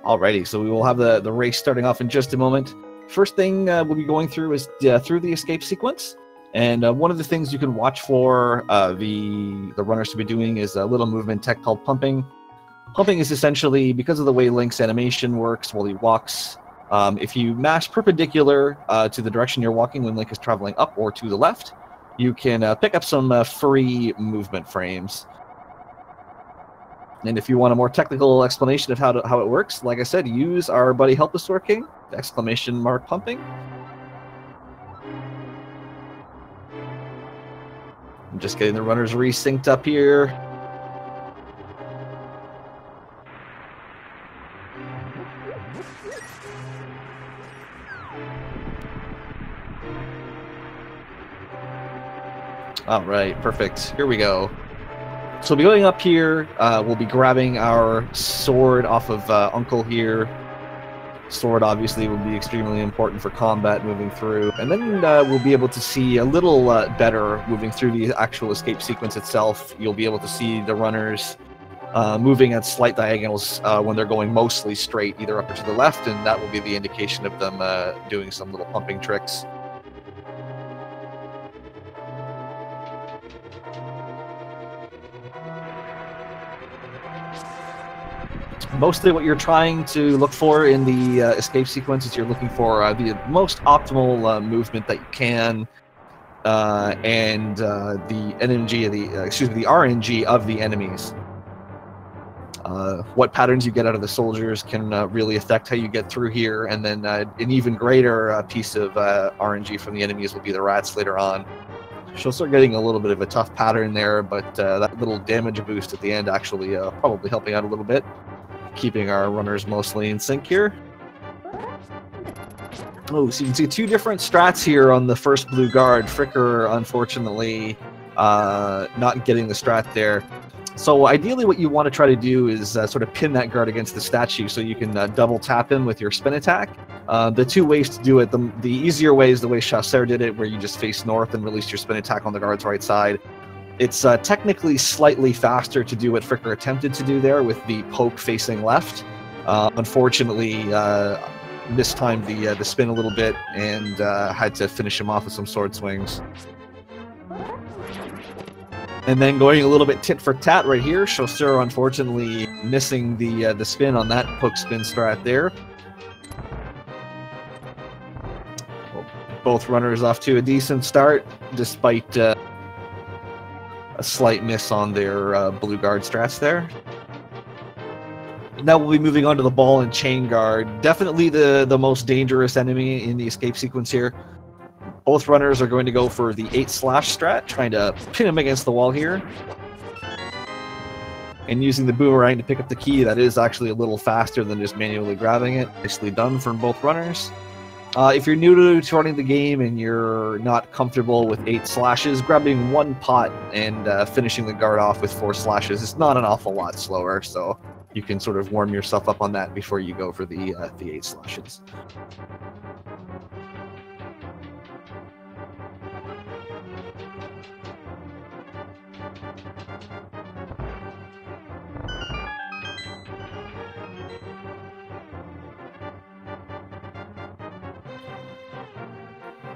Alrighty, so we will have the race starting off in just a moment. First thing we'll be going through is through the escape sequence. And one of the things you can watch for the runners to be doing is a little movement tech called pumping. Pumping is essentially, because of the way Link's animation works while he walks, if you mash perpendicular to the direction you're walking when Link is traveling up or to the left, you can pick up some free movement frames. And if you want a more technical explanation of how it works, like I said, use our buddy Helpasaur King, !pumping. I'm just getting the runners resynced up here. All right, perfect. Here we go. So we'll be going up here. We'll be grabbing our sword off of Uncle here. Sword obviously will be extremely important for combat moving through. And then we'll be able to see a little better moving through the actual escape sequence itself. You'll be able to see the runners moving at slight diagonals when they're going mostly straight, either up or to the left, and that will be the indication of them doing some little pumping tricks. Mostly what you're trying to look for in the escape sequence is you're looking for the most optimal movement that you can, and the NMG of the RNG of the enemies. What patterns you get out of the soldiers can really affect how you get through here, and then an even greater piece of RNG from the enemies will be the rats later on. She'll start getting a little bit of a tough pattern there, but that little damage boost at the end actually probably helping out a little bit. Keeping our runners mostly in sync here. Oh, so you can see two different strats here on the first blue guard. Fricker, unfortunately, not getting the strat there. So ideally what you want to try to do is sort of pin that guard against the statue so you can double tap him with your spin attack. The two ways to do it, the easier way is the way Chasseur did it, where you just face north and release your spin attack on the guard's right side. It's technically slightly faster to do what Fricker attempted to do there with the poke facing left. Unfortunately, mistimed the spin a little bit and had to finish him off with some sword swings. And then going a little bit tit for tat right here, Chasseur unfortunately missing the spin on that poke spin strat there. Both runners off to a decent start, despite a slight miss on their blue guard strats there. Now we'll be moving on to the ball and chain guard. Definitely the most dangerous enemy in the escape sequence here. Both runners are going to go for the 8/ strat, trying to pin him against the wall here. And using the boomerang to pick up the key, that is actually a little faster than just manually grabbing it. Nicely done from both runners. If you're new to running the game and you're not comfortable with 8 slashes, grabbing one pot and finishing the guard off with 4 slashes is not an awful lot slower, so you can sort of warm yourself up on that before you go for the 8 slashes.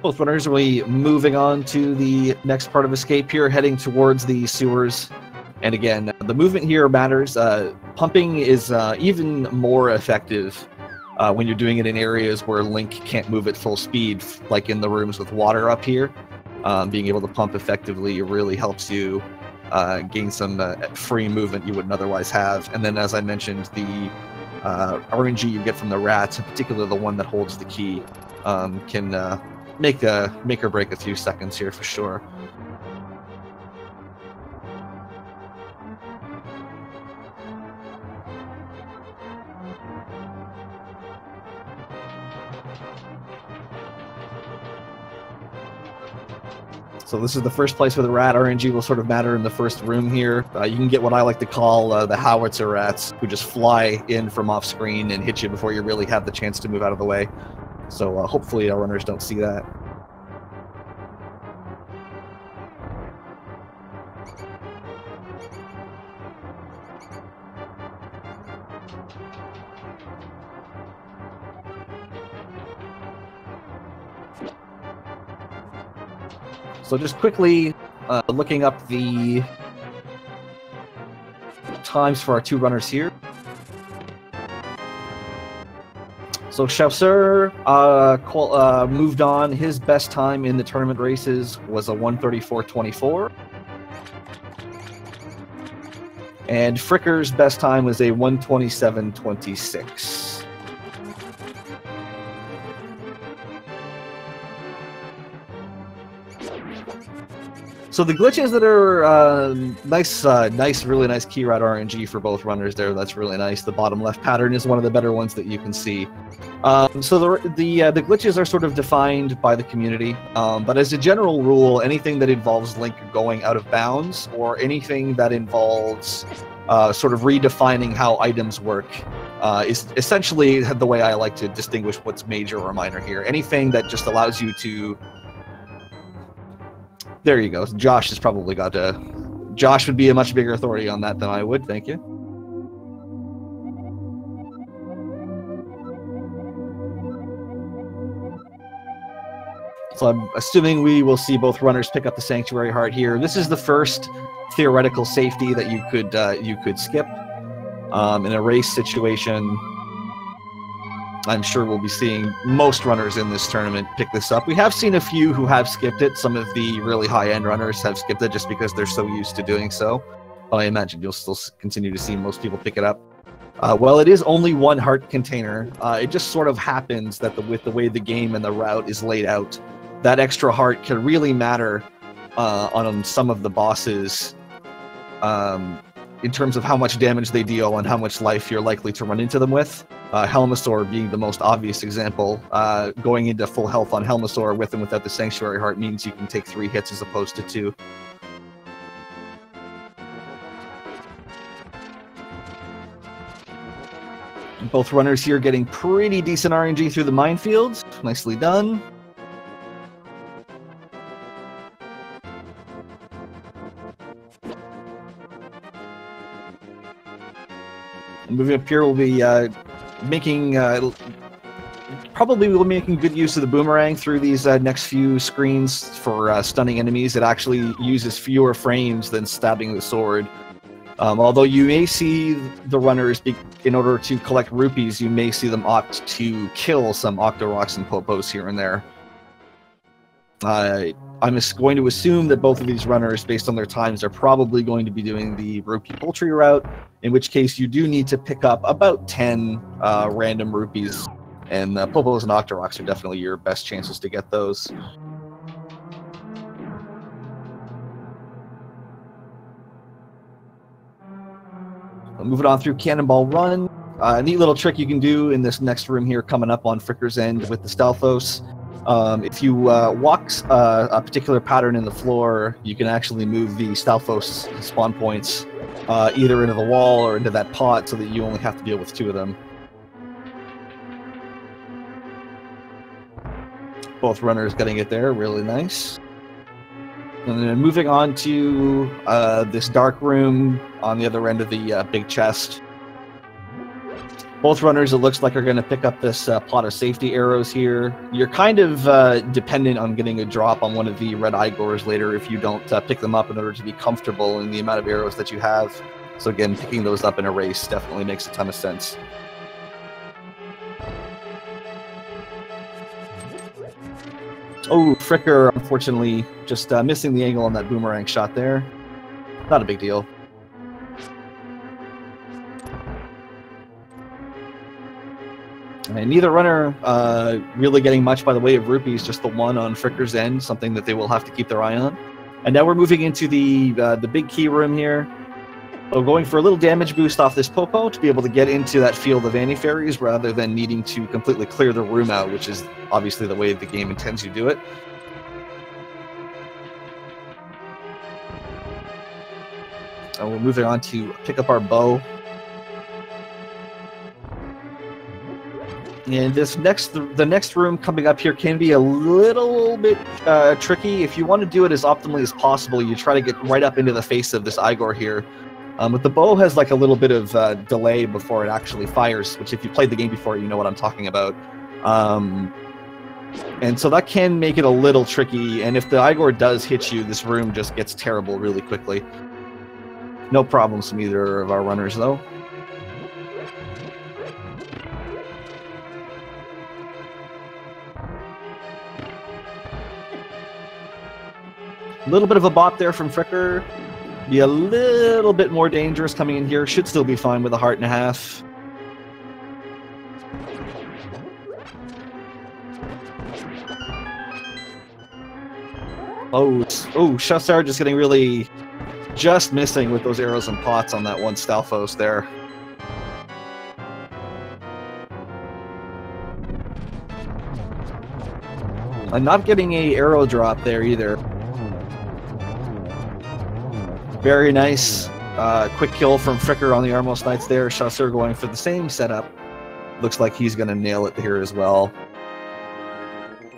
Both runners will be moving on to the next part of escape here, heading towards the sewers. And again, the movement here matters. Pumping is even more effective when you're doing it in areas where Link can't move at full speed, like in the rooms with water up here. Being able to pump effectively really helps you gain some free movement you wouldn't otherwise have. And then, as I mentioned, the RNG you get from the rats, in particular the one that holds the key, can make or break a few seconds here for sure. So this is the first place where the rat RNG will sort of matter in the first room here. You can get what I like to call the howitzer rats, who just fly in from off screen and hit you before you really have the chance to move out of the way. So hopefully our runners don't see that. So just quickly looking up the times for our two runners here. So Chaucer moved on. His best time in the tournament races was a 1:34.24. And Fricker's best time was a 1:27.26. So the glitches that are nice, really nice key route RNG for both runners there. That's really nice. The bottom left pattern is one of the better ones that you can see. So the glitches are sort of defined by the community, but as a general rule, anything that involves Link going out of bounds or anything that involves sort of redefining how items work is essentially the way I like to distinguish what's major or minor here. Anything that just allows you to... There you go. Josh has probably got to... Josh would be a much bigger authority on that than I would. Thank you. So I'm assuming we will see both runners pick up the Sanctuary Heart here. This is the first theoretical safety that you could skip in a race situation. I'm sure we'll be seeing most runners in this tournament pick this up. We have seen a few who have skipped it. Some of the really high-end runners have skipped it just because they're so used to doing so. But I imagine you'll still continue to see most people pick it up. Well, it is only one heart container. It just sort of happens that with the way the game and the route is laid out, that extra heart can really matter on some of the bosses in terms of how much damage they deal and how much life you're likely to run into them with. Helmasaur being the most obvious example. Going into full health on Helmasaur with and without the Sanctuary Heart means you can take 3 hits as opposed to 2. Both runners here getting pretty decent RNG through the minefields. Nicely done. Moving up here, we'll be probably making good use of the boomerang through these next few screens for stunning enemies. It actually uses fewer frames than stabbing the sword. Although you may see the runners, in order to collect rupees, you may see them opt to kill some Octorocks and Popos here and there. I'm just going to assume that both of these runners, based on their times, are probably going to be doing the rupee poultry route, in which case you do need to pick up about 10 random rupees, and Popos and Octorocks are definitely your best chances to get those. Moving on through Cannonball Run. A neat little trick you can do in this next room here coming up on Fricker's End with the Stalfos. If you walk a particular pattern in the floor, you can actually move the Stalfos spawn points either into the wall or into that pot so that you only have to deal with 2 of them. Both runners getting it there, really nice. And then moving on to this dark room on the other end of the big chest. Both runners, it looks like, are going to pick up this pot of safety arrows here. You're kind of dependent on getting a drop on one of the red Igors later if you don't pick them up in order to be comfortable in the amount of arrows that you have. So again, picking those up in a race definitely makes a ton of sense. Oh, Fricker, unfortunately, just missing the angle on that boomerang shot there. Not a big deal. And neither runner really getting much by the way of rupees, just the one on Fricker's End, something that they will have to keep their eye on. And now we're moving into the big key room here. So going for a little damage boost off this Popo to be able to get into that field of anti-fairies rather than needing to completely clear the room out, which is obviously the way the game intends you to do it. And we're moving on to pick up our bow. And the next room coming up here can be a little bit tricky. If you want to do it as optimally as possible, you try to get right up into the face of this Igor here. But the bow has like a little bit of delay before it actually fires, which if you played the game before, you know what I'm talking about. And so that can make it a little tricky, and if the Igor does hit you, this room just gets terrible really quickly. No problems from either of our runners, though. A little bit of a bop there from Fricker. Be a little bit more dangerous coming in here. Should still be fine with a heart and a half. Oh, Chasseur just getting really just missing with those arrows and pots on that one Stalfos there. I'm not getting a arrow drop there either. Very nice. Quick kill from Fricker on the Armos Knights there. Chasseur going for the same setup. Looks like he's going to nail it here as well.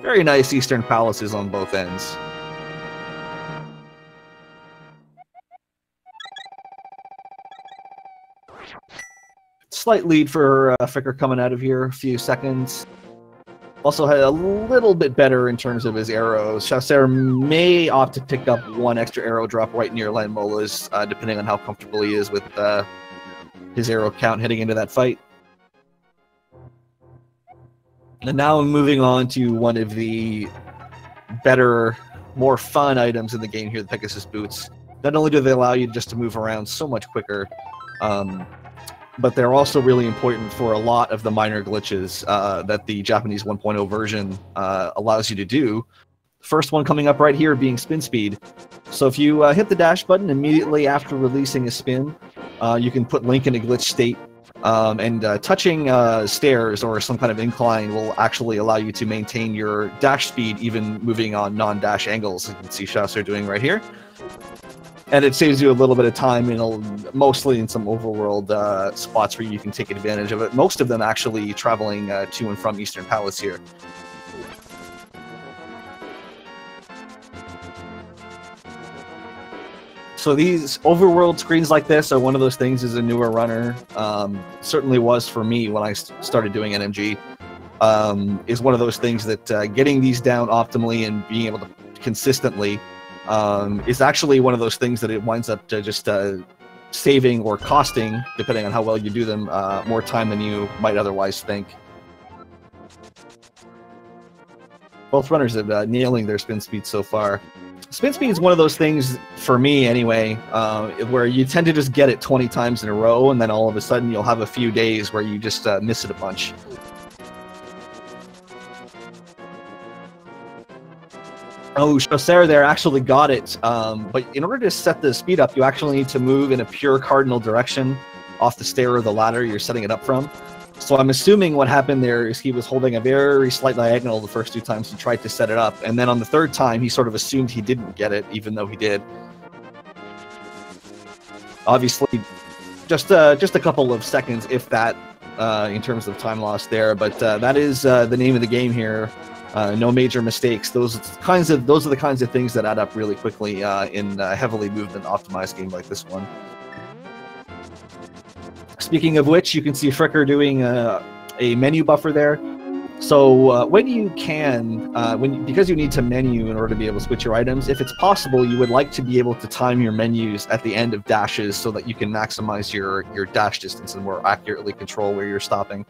Very nice Eastern Palaces on both ends. Slight lead for Fricker coming out of here, a few seconds. Also had a little bit better in terms of his arrows. Chasseur may opt to pick up one extra arrow drop right near Landmola's, depending on how comfortable he is with his arrow count heading into that fight. And now moving on to one of the better, more fun items in the game here, the Pegasus Boots. Not only do they allow you just to move around so much quicker, but they're also really important for a lot of the minor glitches that the Japanese 1.0 version allows you to do. First one coming up right here being spin speed. So if you hit the dash button immediately after releasing a spin, you can put Link in a glitch state, and touching stairs or some kind of incline will actually allow you to maintain your dash speed even moving on non-dash angles, as you can see Chasseur doing right here. And it saves you a little bit of time, mostly in some overworld spots where you can take advantage of it. Most of them actually traveling to and from Eastern Palace here. So these overworld screens like this are one of those things as a newer runner. Certainly was for me when I started doing NMG. Is one of those things that getting these down optimally and being able to consistently is actually one of those things that it winds up to just saving or costing, depending on how well you do them, more time than you might otherwise think. Both runners are nailing their spin speed so far. Spin speed is one of those things, for me anyway, where you tend to just get it 20 times in a row, and then all of a sudden you'll have a few days where you just miss it a bunch. Oh, Chasseur there actually got it, but in order to set the speed up, you actually need to move in a pure cardinal direction off the stair or the ladder you're setting it up from. So I'm assuming what happened there is he was holding a very slight diagonal the first two times he tried to set it up, and then on the third time he sort of assumed he didn't get it, even though he did. Obviously, just a couple of seconds, if that, in terms of time loss there, but that is the name of the game here. No major mistakes. Those are the kinds of things that add up really quickly in a heavily movement optimized game like this one. Speaking of which, you can see Fricker doing a menu buffer there. So when you can, because you need to menu in order to be able to switch your items, if it's possible, you would like to be able to time your menus at the end of dashes so that you can maximize your dash distance and more accurately control where you're stopping.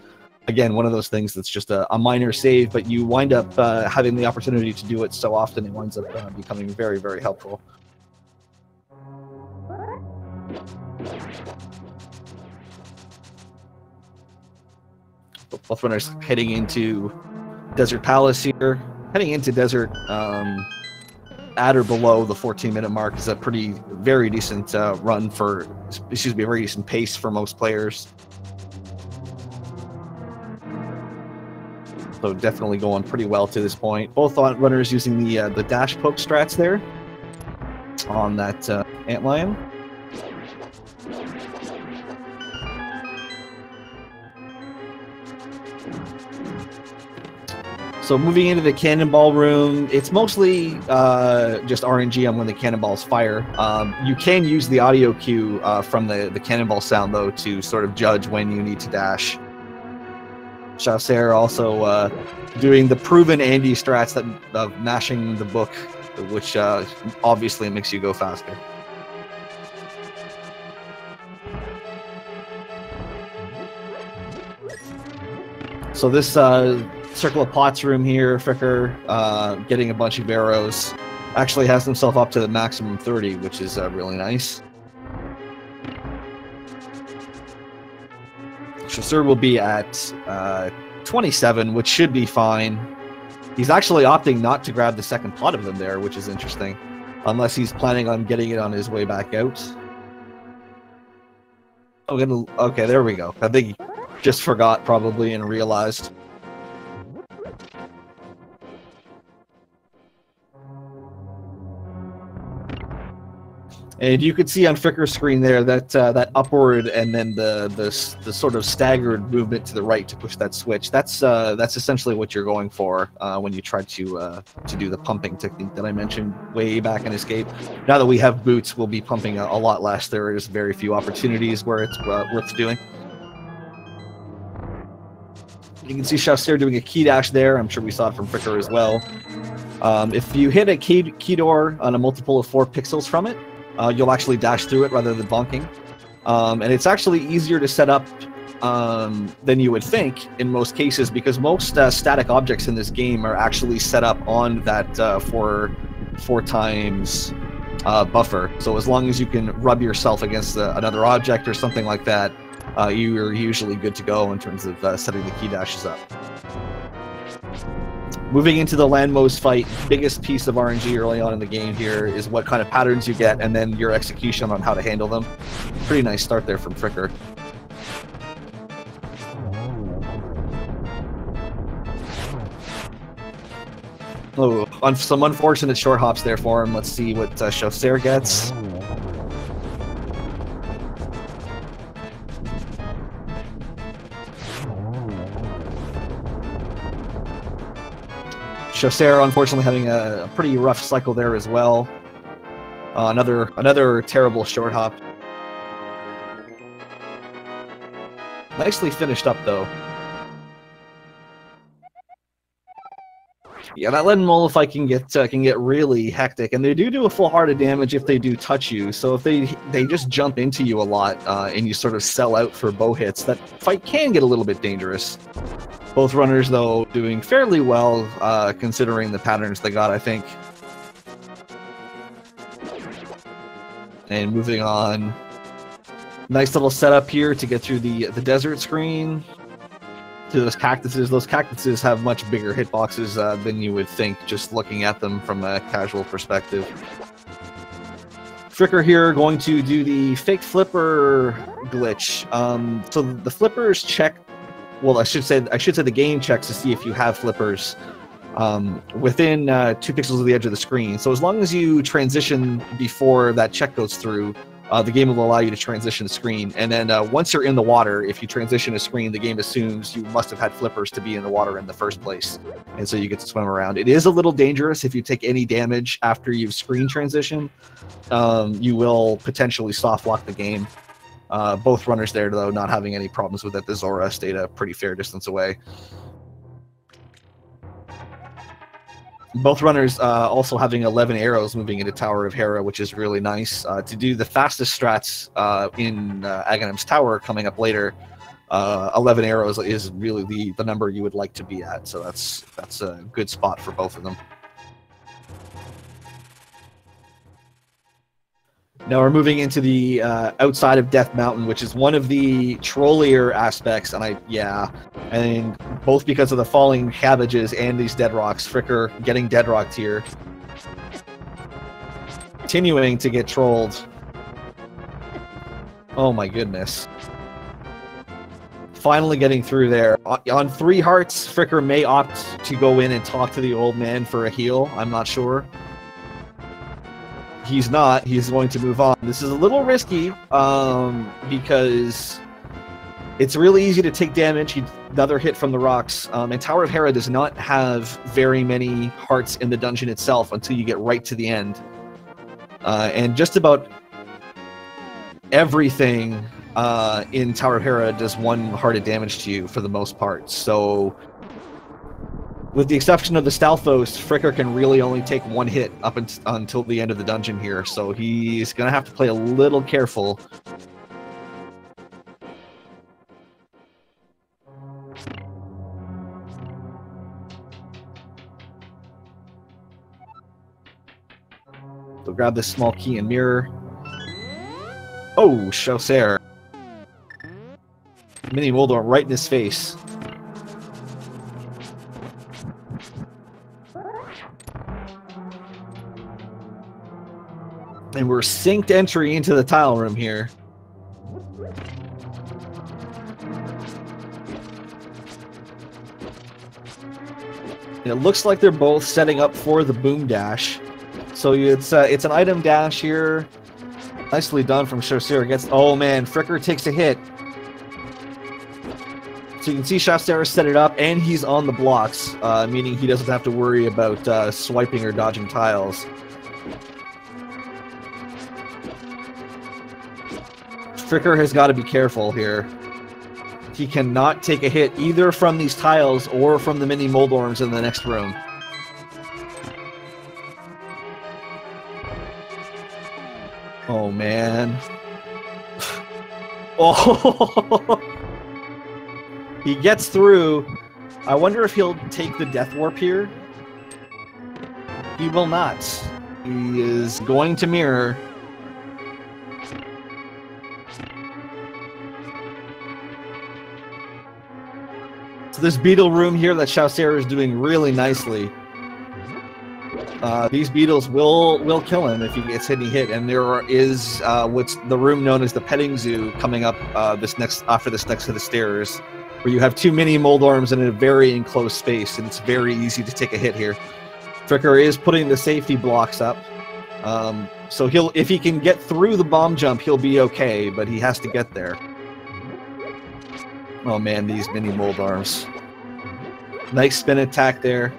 Again, one of those things that's just a minor save, but you wind up having the opportunity to do it so often, it winds up becoming very, very helpful. Both runners heading into Desert Palace here. Heading into Desert at or below the 14-minute mark is a very decent run for, a very decent pace for most players. So definitely going pretty well to this point. Both runners using the dash poke strats there on that antlion. So moving into the cannonball room, it's mostly just RNG on when the cannonballs fire. You can use the audio cue from the cannonball sound, though, to sort of judge when you need to dash. Chaucer also doing the proven Andy strats of mashing the book, which obviously makes you go faster. So this Circle of Pots room here, Fricker, getting a bunch of arrows, actually has himself up to the maximum 30, which is really nice. Chaucer will be at 27, which should be fine. He's actually opting not to grab the second pot of them there, which is interesting, unless he's planning on getting it on his way back out. Oh, okay, there we go. I think he just forgot probably and realized. And you could see on Fricker's screen there that that upward and then the sort of staggered movement to the right to push that switch. That's essentially what you're going for when you try to do the pumping technique that I mentioned way back in Escape. Now that we have boots, we'll be pumping a lot less. There is very few opportunities where it's worth doing. You can see Chaucer doing a key dash there. I'm sure we saw it from Fricker as well. If you hit a key door on a multiple of 4 pixels from it, you'll actually dash through it rather than bonking. And it's actually easier to set up than you would think in most cases, because most static objects in this game are actually set up on that 4 times buffer. So as long as you can rub yourself against another object or something like that, you're usually good to go in terms of setting the key dashes up. Moving into the landmost fight, biggest piece of RNG early on in the game here is what kind of patterns you get, and then your execution on how to handle them. Pretty nice start there from Fricker. Oh, some unfortunate short hops there for him. Let's see what Chaucer gets. Chaucer, unfortunately, having a pretty rough cycle there as well. Another terrible short hop. Nicely finished up, though. Yeah, that lead and molify can get really hectic, and they do a full heart of damage if they do touch you. So if they just jump into you a lot and you sort of sell out for bow hits, that fight can get a little bit dangerous. Both runners, though, doing fairly well considering the patterns they got, I think. And moving on. Nice little setup here to get through the desert screen. To those cactuses. Those cactuses have much bigger hitboxes than you would think, just looking at them from a casual perspective. Fricker here going to do the fake flipper glitch. So the flippers check. Well, I should say the game checks to see if you have flippers within 2 pixels of the edge of the screen. So as long as you transition before that check goes through, the game will allow you to transition the screen. And then once you're in the water, if you transition a screen, the game assumes you must have had flippers to be in the water in the first place. And so you get to swim around. It is a little dangerous if you take any damage after you've screen transitioned. You will potentially soft lock the game. Both runners there, though, not having any problems with it. The Zora stayed a pretty fair distance away. Both runners also having 11 arrows moving into Tower of Hera, which is really nice. To do the fastest strats in Aghanim's Tower coming up later, 11 arrows is really the number you would like to be at. So that's a good spot for both of them. Now we're moving into the outside of Death Mountain, which is one of the trollier aspects, and both because of the falling cabbages and these dead rocks, Fricker getting dead rocked here. Continuing to get trolled. Oh my goodness. Finally getting through there. On 3 hearts, Fricker may opt to go in and talk to the old man for a heal. I'm not sure. He's not. He's going to move on. This is a little risky because it's really easy to take damage. Another hit from the rocks. And Tower of Hera does not have very many hearts in the dungeon itself until you get right to the end. And just about everything in Tower of Hera does 1 hearted damage to you for the most part. So, with the exception of the Stalfos, Fricker can really only take 1 hit up until the end of the dungeon here. So he's going to have to play a little careful. So grab this small key and mirror. Oh, Chaucer. Mini Moldor right in his face. And we're synced entry into the tile room here. And it looks like they're both setting up for the boom dash. So it's an item dash here. Nicely done from Chaucer. Oh man, Fricker takes a hit. So you can see Chaucer set it up, and he's on the blocks, meaning he doesn't have to worry about swiping or dodging tiles. Fricker has got to be careful here. He cannot take a hit either from these tiles or from the mini Moldorms in the next room. Oh, man. Oh! He gets through. I wonder if he'll take the Death Warp here. He will not. He is going to mirror. So this beetle room here that Chaucer is doing really nicely. These beetles will kill him if he gets any hit, and there is what's the room known as the petting zoo coming up after this next set of stairs, where you have 2 mini Moldorms in a very enclosed space, and it's very easy to take a hit here. Fricker is putting the safety blocks up, so if he can get through the bomb jump, he'll be okay, but he has to get there. Oh man, these mini Moldorms. Nice spin attack there.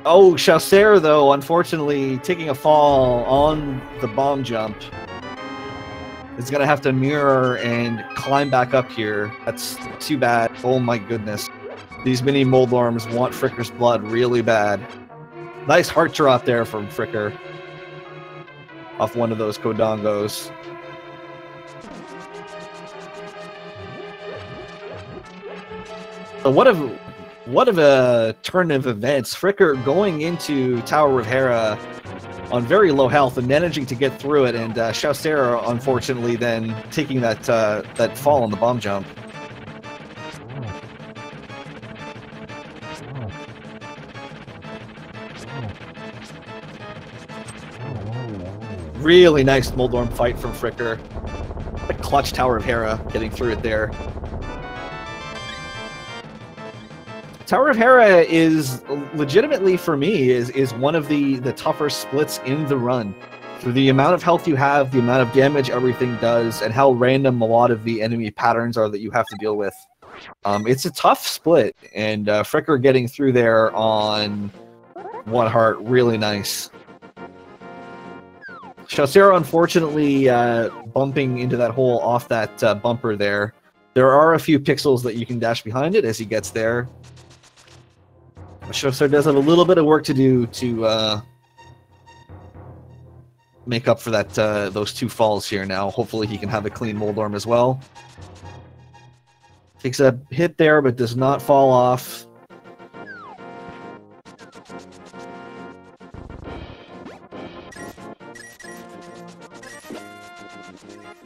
Oh, Chaucer, though, unfortunately, taking a fall on the bomb jump, is going to have to mirror and climb back up here. That's too bad. Oh my goodness. These mini Moldorms want Fricker's blood really bad. Nice heart drop there from Fricker. Off one of those Kodongos. So what of a turn of events. Fricker going into Tower of Hera on very low health and managing to get through it, and Chaucer, unfortunately, then taking that fall on the bomb jump. Really nice Moldorm fight from Fricker. A clutch Tower of Hera, getting through it there. Tower of Hera is legitimately, for me, is one of the tougher splits in the run. For the amount of health you have, the amount of damage everything does, and how random a lot of the enemy patterns are that you have to deal with. It's a tough split, and Fricker getting through there on 1 heart, really nice. Chaucer, unfortunately, bumping into that hole off that bumper there. There are a few pixels that you can dash behind it as he gets there. Chaucer does have a little bit of work to do to make up for that those 2 falls here now. Hopefully he can have a clean Moldorm as well. Takes a hit there, but does not fall off.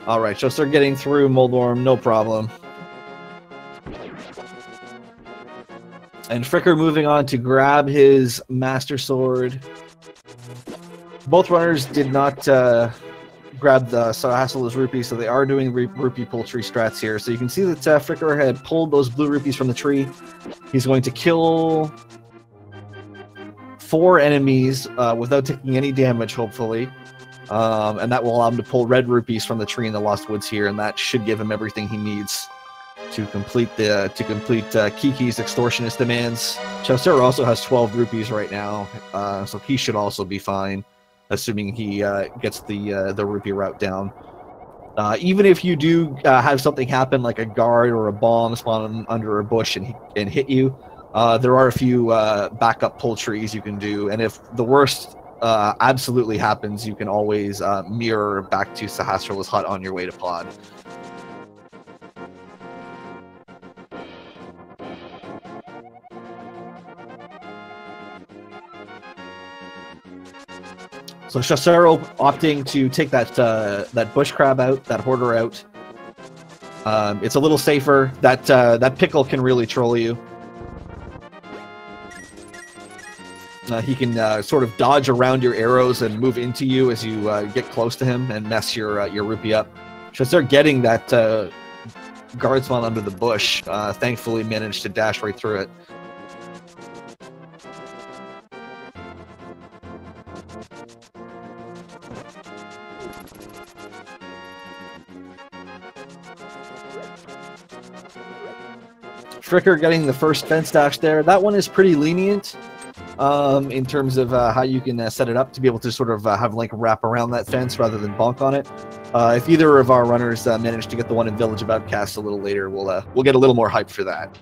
Alright, Chaucer getting through Moldorm, no problem. And Fricker moving on to grab his Master Sword. Both runners did not grab the Hassel's Rupee, so they are doing Rupee Poultry strats here. So you can see that Fricker had pulled those blue rupees from the tree. He's going to kill 4 enemies without taking any damage, hopefully. And that will allow him to pull red rupees from the tree in the Lost Woods here, and that should give him everything he needs to complete Kiki's extortionist demands. Chaucer also has 12 rupees right now, so he should also be fine, assuming he gets the rupee route down. Even if you do have something happen, like a guard or a bomb spawn under a bush and hit you, there are a few backup pull trees you can do, and if the worst absolutely happens, you can always mirror back to Sahasrarla's hut on your way to pod. So Shasero opting to take that bush crab out, that hoarder out. It's a little safer. That pickle can really troll you. He can sort of dodge around your arrows and move into you as you get close to him and mess your rupee up. Shasero getting that guard spawn under the bush, thankfully managed to dash right through it. Fricker getting the first fence dash there. That one is pretty lenient in terms of how you can set it up to be able to sort of have Link wrap around that fence rather than bonk on it. If either of our runners manage to get the one in Village of Outcasts a little later, we'll get a little more hype for that.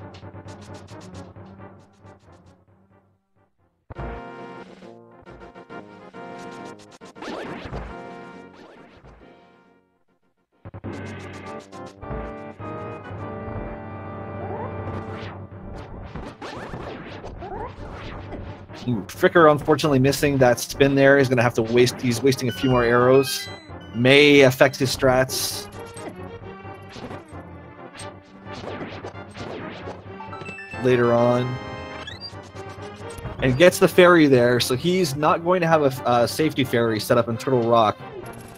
Fricker unfortunately missing that spin there. He's going to have to waste. He's wasting a few more arrows. May affect his strats. Later on. And gets the fairy there, so he's not going to have a safety fairy set up in Turtle Rock.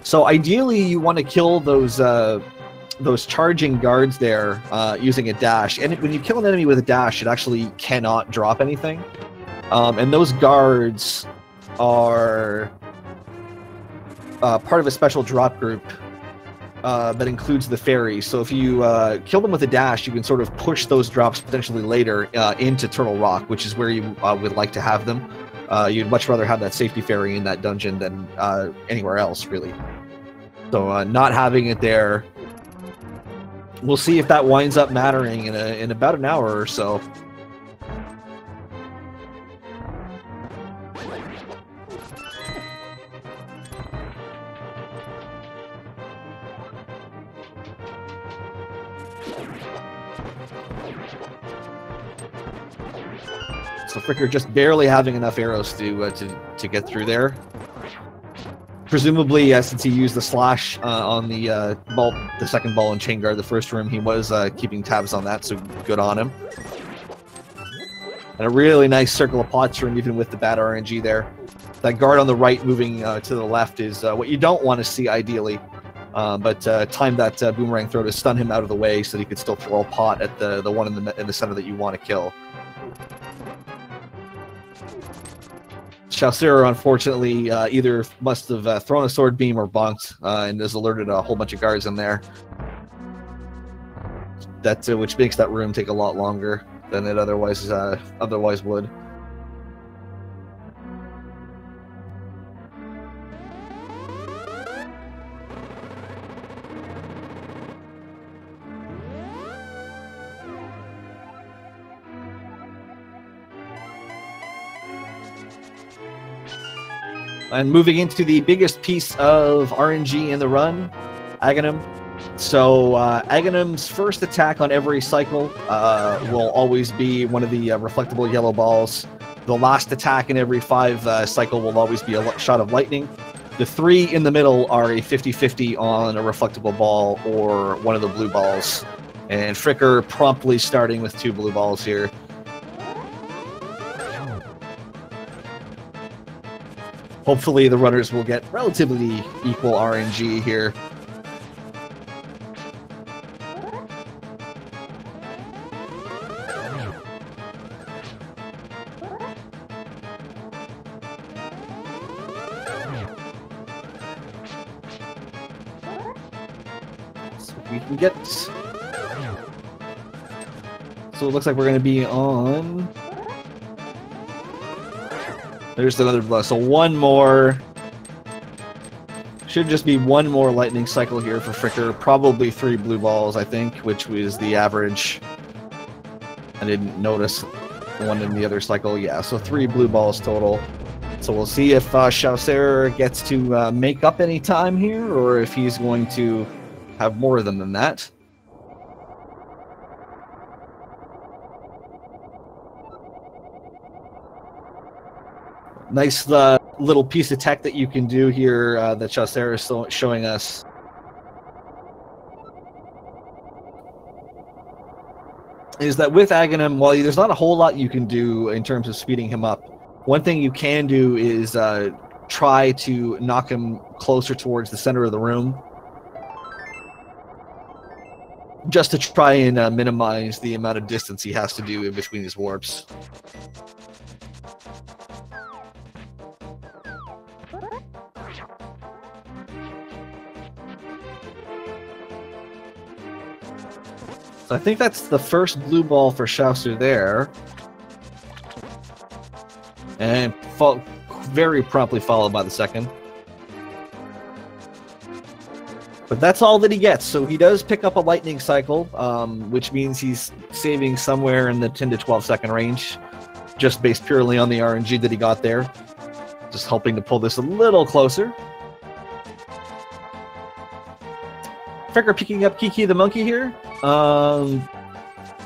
So ideally you want to kill those charging guards there using a dash. And when you kill an enemy with a dash, it actually cannot drop anything. And those guards are part of a special drop group that includes the fairy. So if you kill them with a dash, you can sort of push those drops potentially later into Turtle Rock, which is where you would like to have them. You'd much rather have that safety fairy in that dungeon than anywhere else, really. So not having it there, we'll see if that winds up mattering in about an hour or so. So Fricker just barely having enough arrows to get through there. Presumably, since he used the slash on the second ball and chain guard the first room, he was keeping tabs on that, so good on him. And a really nice circle of pots room, even with the bad RNG there. That guard on the right moving to the left is what you don't want to see ideally. But time that boomerang throw to stun him out of the way so that he could still throw a pot at the one in the center that you want to kill. Shasero, unfortunately, either must have thrown a sword beam or bonked, and has alerted a whole bunch of guards in there. That which makes that room take a lot longer than it otherwise would. And moving into the biggest piece of RNG in the run, Aghanim. So Aghanim's first attack on every cycle will always be one of the reflectable yellow balls. The last attack in every 5 cycle will always be a shot of lightning. The 3 in the middle are a 50-50 on a reflectable ball or one of the blue balls. And Fricker promptly starting with 2 blue balls here. Hopefully the runners will get relatively equal RNG here. So we can get... So it looks like we're going to be on... There's another blow. So one more. Should just be one more lightning cycle here for Fricker. Probably 3 blue balls, I think, which was the average. I didn't notice one in the other cycle. Yeah, so 3 blue balls total. So we'll see if Chaucer gets to make up any time here, or if he's going to have more than that. Nice little piece of tech that you can do here that Chaucer is showing us. Is that with Aghanim, while there's not a whole lot you can do in terms of speeding him up, one thing you can do is try to knock him closer towards the center of the room, just to try and minimize the amount of distance he has to do in between his warps. So I think that's the first blue ball for Chaucer there. And very promptly followed by the second. But that's all that he gets. So he does pick up a lightning cycle, which means he's saving somewhere in the 10 to 12 second range, just based purely on the RNG that he got there. Just hoping to pull this a little closer. Fricker picking up Kiki the monkey here.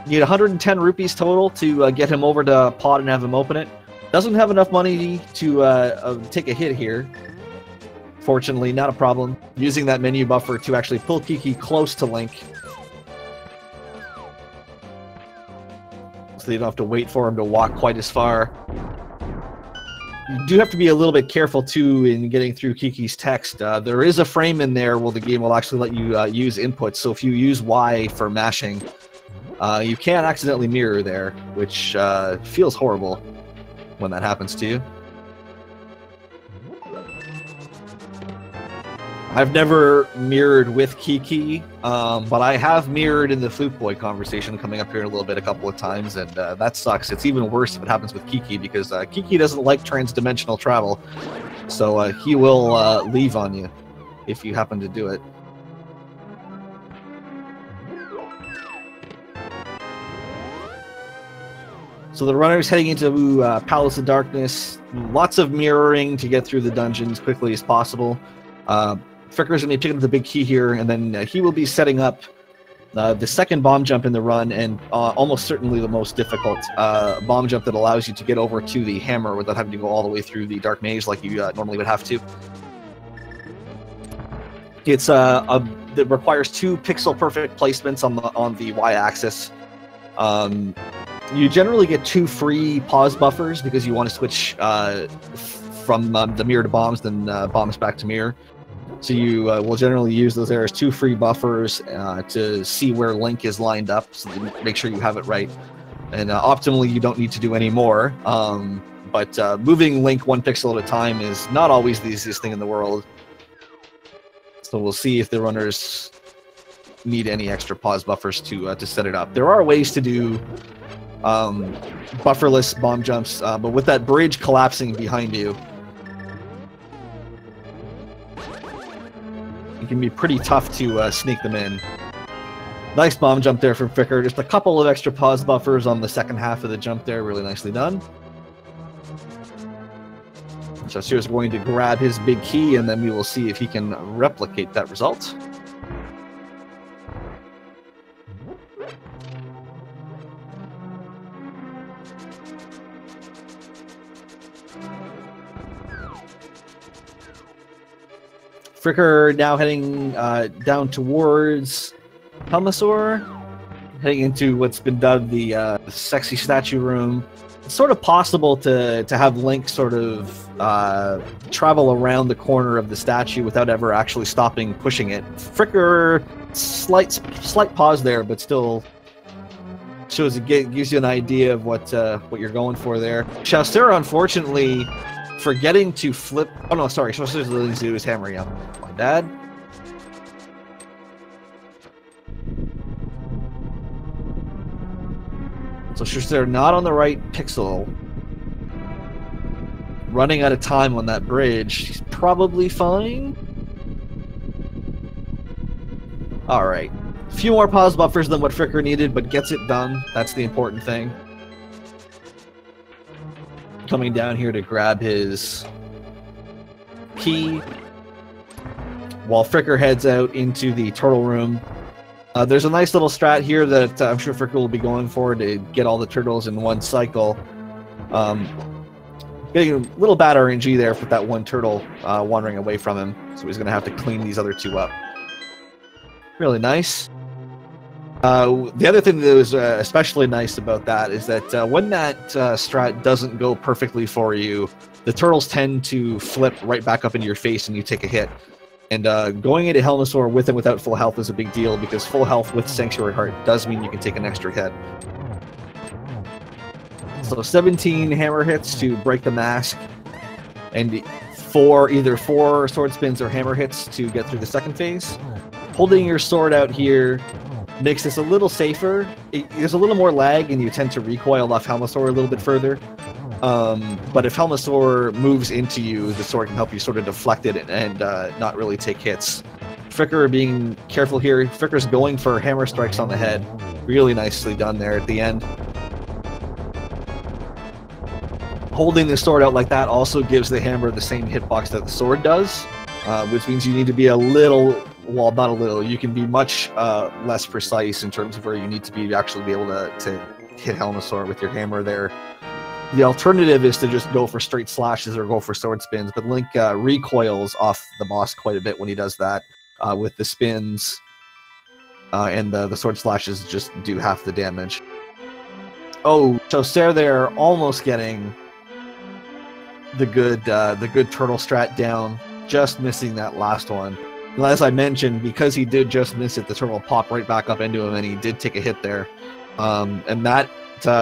Need 110 rupees total to get him over to Pod and have him open it. Doesn't have enough money to take a hit here. Fortunately, not a problem. Using that menu buffer to actually pull Kiki close to Link. So you don't have to wait for him to walk quite as far. You do have to be a little bit careful, too, in getting through Kiki's text. There is a frame in there where the game will actually let you use inputs. So if you use Y for mashing, you can accidentally mirror there, which feels horrible when that happens to you. I've never mirrored with Kiki, but I have mirrored in the Flute Boy conversation coming up here in a little bit a couple of times, and that sucks. It's even worse if it happens with Kiki, because Kiki doesn't like trans-dimensional travel, so he will leave on you if you happen to do it. So the runner's heading into Palace of Darkness. Lots of mirroring to get through the dungeon as quickly as possible. Fricker's going to be picking up the big key here, and then he will be setting up the second bomb jump in the run, and almost certainly the most difficult bomb jump that allows you to get over to the hammer without having to go all the way through the dark maze like you normally would have to. It's it requires 2 pixel-perfect placements on the y-axis. You generally get 2 free pause buffers because you want to switch from the mirror to bombs, then bombs back to mirror. So you will generally use those there as 2 free buffers to see where Link is lined up, so that make sure you have it right. And optimally, you don't need to do any more. But moving Link 1 pixel at a time is not always the easiest thing in the world. So we'll see if the runners need any extra pause buffers to set it up. There are ways to do bufferless bomb jumps, but with that bridge collapsing behind you, it can be pretty tough to sneak them in. Nice bomb jump there from Fricker. Just a couple of extra pause buffers on the second half of the jump there. Really nicely done. Chaucer is going to grab his big key, and then we will see if he can replicate that result. Fricker now heading down towards Helmasaur, heading into what's been dubbed the sexy statue room. It's sort of possible to have Link sort of travel around the corner of the statue without ever actually stopping pushing it. Fricker, slight pause there, but still shows gives you an idea of what you're going for there. Chaucer, unfortunately, forgetting to flip. Oh no, sorry. Chaucer's losing to his hammer. Yeah, my dad. So Chaucer not on the right pixel. Running out of time on that bridge. He's probably fine. Alright. A few more pause buffers than what Fricker needed, but gets it done. That's the important thing. Coming down here to grab his key. While Fricker heads out into the turtle room. There's a nice little strat here that I'm sure Fricker will be going for to get all the turtles in one cycle. Getting a little bad RNG there with that one turtle wandering away from him. So he's going to have to clean these other two up. Really nice. The other thing that was especially nice about that is that when that strat doesn't go perfectly for you, the turtles tend to flip right back up into your face and you take a hit. And going into Helmasaur with and without full health is a big deal, because full health with Sanctuary Heart does mean you can take an extra hit. So 17 hammer hits to break the mask, and either 4 sword spins or hammer hits to get through the second phase. Holding your sword out here makes this a little safer. There's a little more lag, and you tend to recoil off Helmasaur a little bit further. But if Helmasaur moves into you, the sword can help you sort of deflect it and not really take hits. Fricker being careful here. Fricker's going for hammer strikes on the head. Really nicely done there at the end. Holding the sword out like that also gives the hammer the same hitbox that the sword does, which means you need to be a little, well, not a little, you can be much less precise in terms of where you need to be to actually be able to hit Helmasaur with your hammer there. The alternative is to just go for straight slashes or go for sword spins, but Link recoils off the boss quite a bit when he does that with the spins, and the sword slashes just do half the damage. Oh, so Sarah there almost getting the good turtle strat down, just missing that last one. And as I mentioned, because he did just miss it, the turtle popped right back up into him, and he did take a hit there. And that,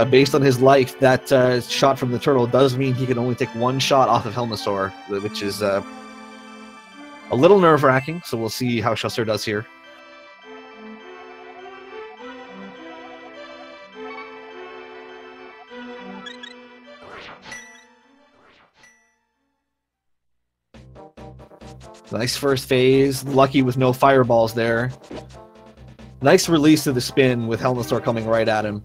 based on his life, that shot from the turtle does mean he can only take one shot off of Helmasaur, which is a little nerve-wracking, so we'll see how Chasseur does here. Nice first phase, lucky with no fireballs there. Nice release of the spin with Helmasaur coming right at him.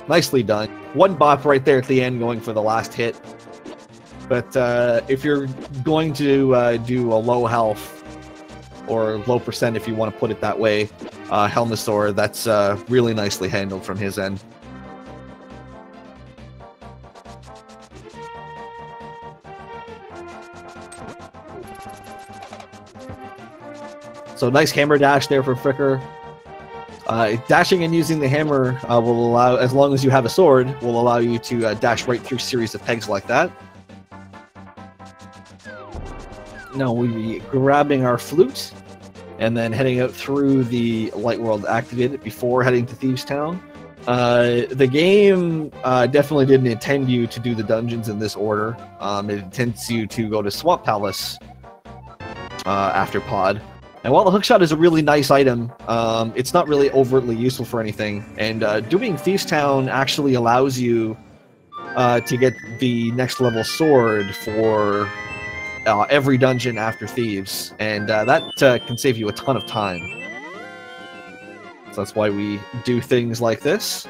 Nicely done. One bop right there at the end going for the last hit. But if you're going to do a low health, or low percent if you want to put it that way, Helmasaur, that's really nicely handled from his end. So nice hammer dash there for Fricker. Dashing and using the hammer will allow, as long as you have a sword, will allow you to dash right through a series of pegs like that. Now we'll be grabbing our flute and then heading out through the Light World activated before heading to Thieves Town. The game definitely didn't intend you to do the dungeons in this order. It intends you to go to Swamp Palace after Pod. And while the hookshot is a really nice item, it's not really overtly useful for anything. And doing Thieves Town actually allows you to get the next level sword for every dungeon after Thieves. And that can save you a ton of time. So that's why we do things like this.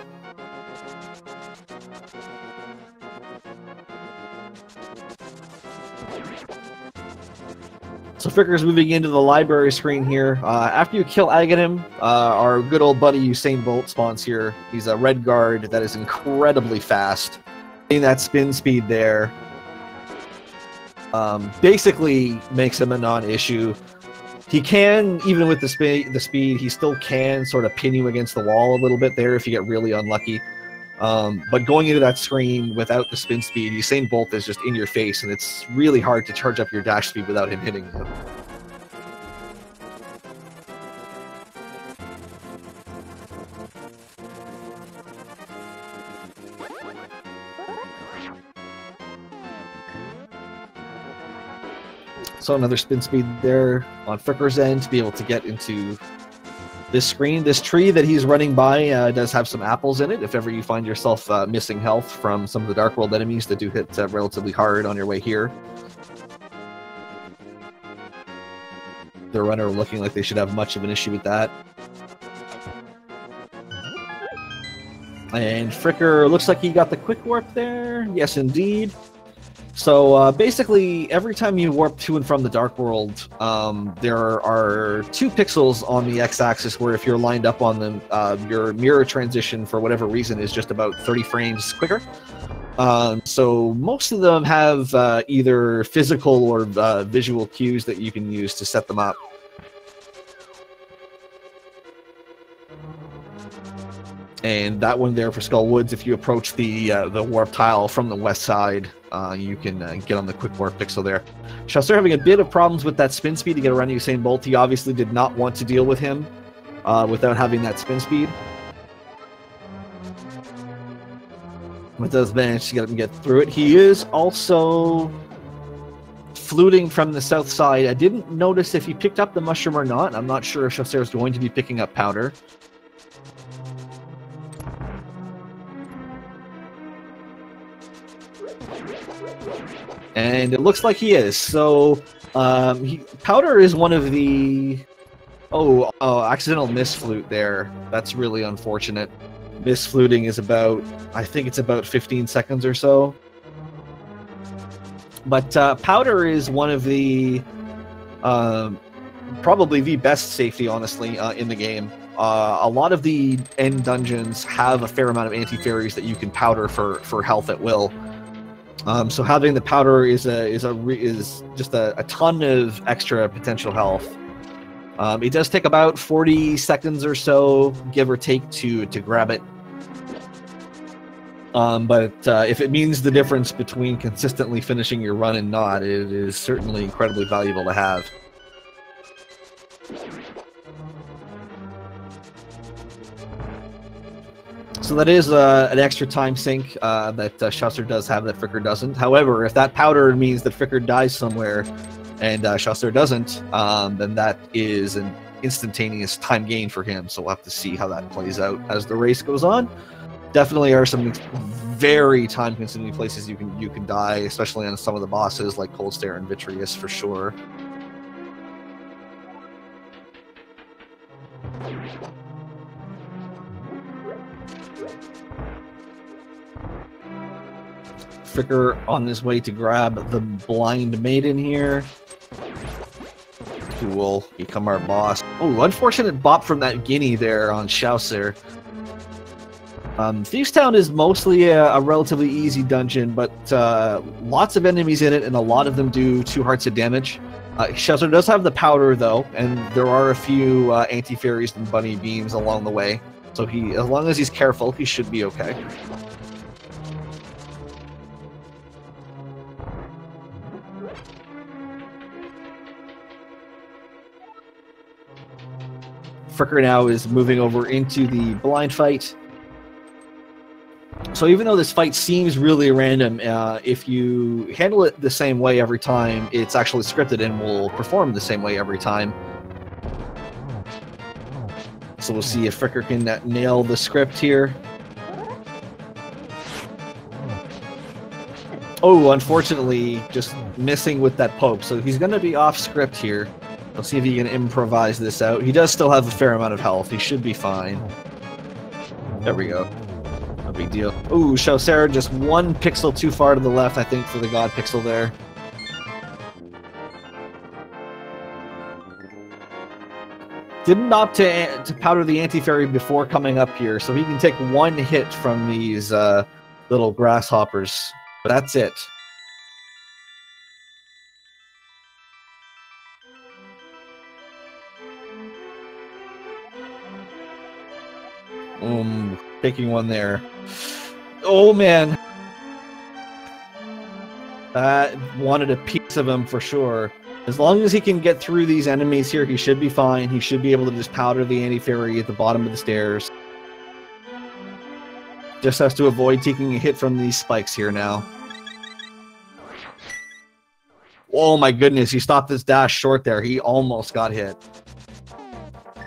So Fricker's moving into the library screen here. After you kill Aghanim, our good old buddy Usain Bolt spawns here. He's a red guard that is incredibly fast. Getting that spin speed there basically makes him a non-issue. He can, even with the speed, he still can sort of pin you against the wall a little bit there if you get really unlucky. But going into that screen without the spin speed, Usain Bolt is just in your face, and it's really hard to charge up your dash speed without him hitting you. So another spin speed there on Fricker's end to be able to get into this screen. This tree that he's running by does have some apples in it. If ever you find yourself missing health from some of the Dark World enemies that do hit relatively hard on your way here. the runner looking like they should have much of an issue with that. And Fricker looks like he got the quick warp there. Yes, indeed. So basically, every time you warp to and from the Dark World, there are 2 pixels on the x-axis where if you're lined up on them, your mirror transition, for whatever reason, is just about 30 frames quicker. So most of them have either physical or visual cues that you can use to set them up. And that one there for Skull Woods, if you approach the warp tile from the west side, you can get on the quick warp pixel there. Chaucer having a bit of problems with that spin speed to get around Usain Bolt. He obviously did not want to deal with him without having that spin speed. But does manage to get through it. He is also fluting from the south side. I didn't notice if he picked up the mushroom or not. I'm not sure if Chaucer is going to be picking up powder. And it looks like he is. So, powder is one of the... Oh, accidental misflute there. That's really unfortunate. Misfluting is about... I think it's about 15 seconds or so. But powder is one of the... probably the best safety, honestly, in the game. A lot of the end dungeons have a fair amount of anti-fairies that you can powder for health at will. So having the powder is just a ton of extra potential health. It does take about 40 seconds or so, give or take, to grab it. But if it means the difference between consistently finishing your run and not, it is certainly incredibly valuable to have. So that is an extra time sink that Chaucer does have that Fricker doesn't. However, if that powder means that Fricker dies somewhere and Chaucer doesn't, then that is an instantaneous time gain for him. So we'll have to see how that plays out as the race goes on. Definitely are some very time-consuming places you can die, especially on some of the bosses like Cold Stare and Vitreous for sure. Fricker on his way to grab the Blind Maiden here, who will become our boss. Oh, unfortunate bop from that guinea there on Chaucer. Thieves Town is mostly a relatively easy dungeon, but lots of enemies in it, and a lot of them do 2 hearts of damage. Chaucer does have the powder, though, and there are a few anti-fairies and bunny beams along the way. So as long as he's careful, he should be okay. Fricker now is moving over into the blind fight. So even though this fight seems really random, if you handle it the same way every time, it's actually scripted and will perform the same way every time. So we'll see if Fricker can nail the script here. Oh, unfortunately, just missing with that poke. So he's going to be off script here. Let's see if he can improvise this out. He does still have a fair amount of health. He should be fine. There we go. No big deal. Ooh, Chaucer just 1 pixel too far to the left, I think, for the God Pixel there. Didn't opt to powder the Anti-Fairy before coming up here, so he can take 1 hit from these little grasshoppers. But that's it. Taking 1 there. Oh, man. That wanted a piece of him for sure. As long as he can get through these enemies here, he should be fine. He should be able to just powder the Anti-Fairy at the bottom of the stairs. Just has to avoid taking a hit from these spikes here now. Oh my goodness, he stopped his dash short there. He almost got hit.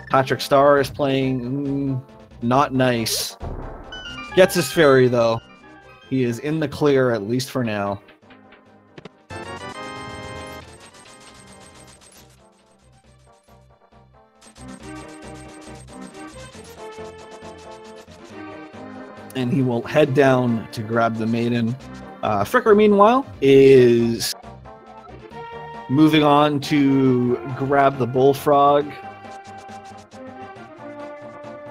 Patrick Starr is playing not nice. Gets his fairy though. He is in the clear, at least for now. and he will head down to grab the maiden. Fricker, meanwhile, is moving on to grab the bullfrog,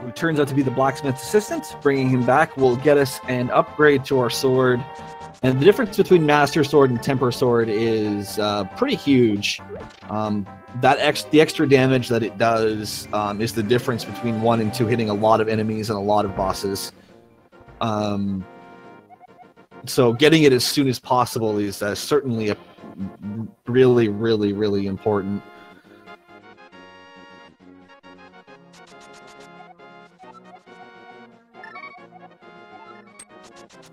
who turns out to be the blacksmith's assistant. Bringing him back will get us an upgrade to our sword. And the difference between Master Sword and Temper Sword is pretty huge. The extra damage that it does is the difference between 1 and 2 hitting a lot of enemies and a lot of bosses. So getting it as soon as possible is certainly really, really, really important.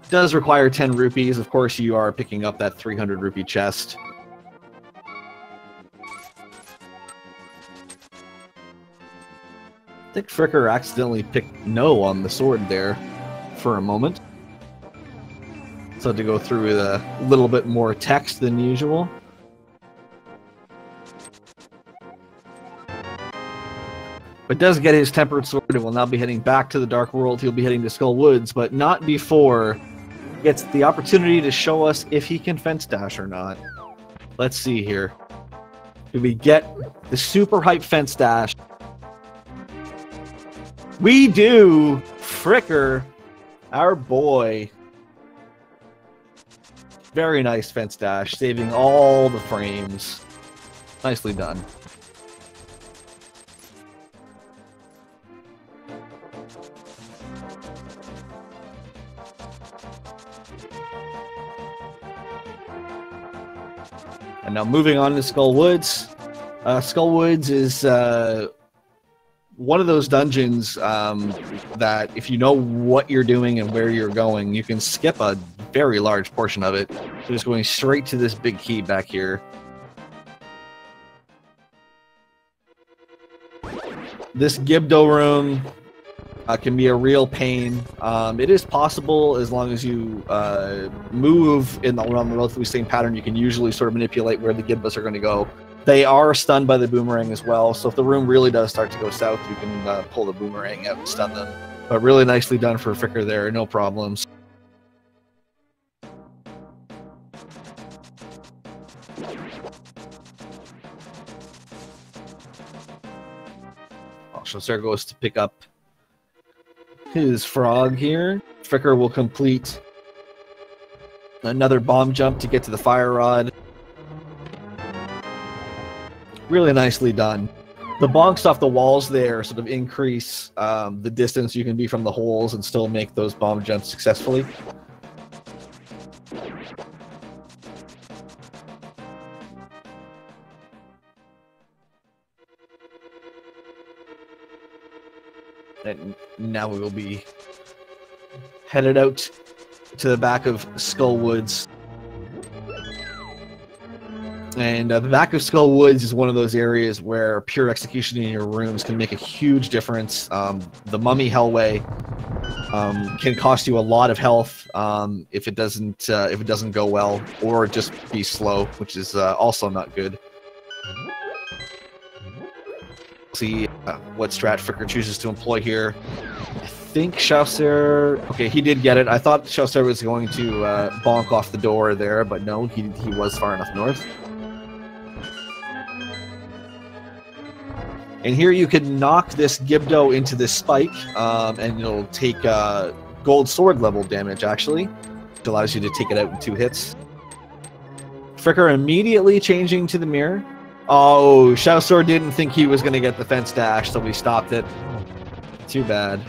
Does require 10 rupees. Of course, you are picking up that 300 rupee chest. I think Fricker accidentally picked no on the sword there for a moment. So I had to go through with a little bit more text than usual. But does get his tempered sword and will now be heading back to the Dark World. He'll be heading to Skull Woods, but not before he gets the opportunity to show us if he can fence dash or not. Let's see here. Do we get the super hype fence dash? We do! Fricker, our boy. Very nice fence dash, saving all the frames. Nicely done. And now moving on to Skull Woods. Skull Woods is one of those dungeons that if you know what you're doing and where you're going, you can skip a very large portion of it. So just going straight to this big key back here. This Gibdo room can be a real pain. It is possible, as long as you move around the relatively same pattern, you can usually sort of manipulate where the Gibdos are going to go. They are stunned by the boomerang as well, so if the room really does start to go south, you can pull the boomerang out and stun them. But really nicely done for Fricker there, no problems. So Sarah goes to pick up his frog here. Fricker will complete another bomb jump to get to the fire rod. Really nicely done. The bonks off the walls there sort of increase the distance you can be from the holes and still make those bomb jumps successfully. And now we will be headed out to the back of Skull Woods. And the back of Skull Woods is one of those areas where pure execution in your rooms can make a huge difference. The Mummy Hellway can cost you a lot of health if it doesn't go well, or just be slow, which is also not good. See what strat Fricker chooses to employ here. I think Chaucer... Okay, he did get it. I thought Chaucer was going to bonk off the door there, but no, he was far enough north. And here you can knock this Gibdo into this spike, and it'll take gold sword level damage, actually, which allows you to take it out in 2 hits. Fricker immediately changing to the mirror. Oh, Chaucer didn't think he was going to get the fence dash, so we stopped it. Too bad.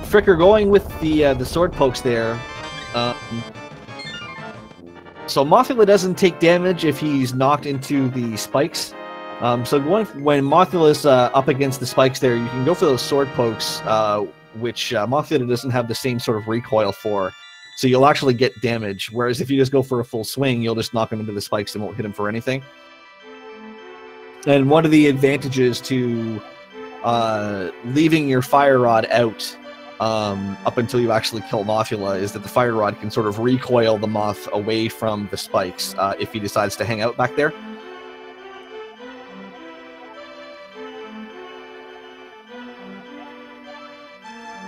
Fricker going with the sword pokes there. So Mothula doesn't take damage if he's knocked into the spikes. So when Mothula's up against the spikes there, you can go for those sword pokes, which Mothula doesn't have the same sort of recoil for. So you'll actually get damage, whereas if you just go for a full swing, you'll just knock him into the spikes and won't hit him for anything. And one of the advantages to leaving your fire rod out up until you actually kill Mothula is that the fire rod can sort of recoil the moth away from the spikes if he decides to hang out back there.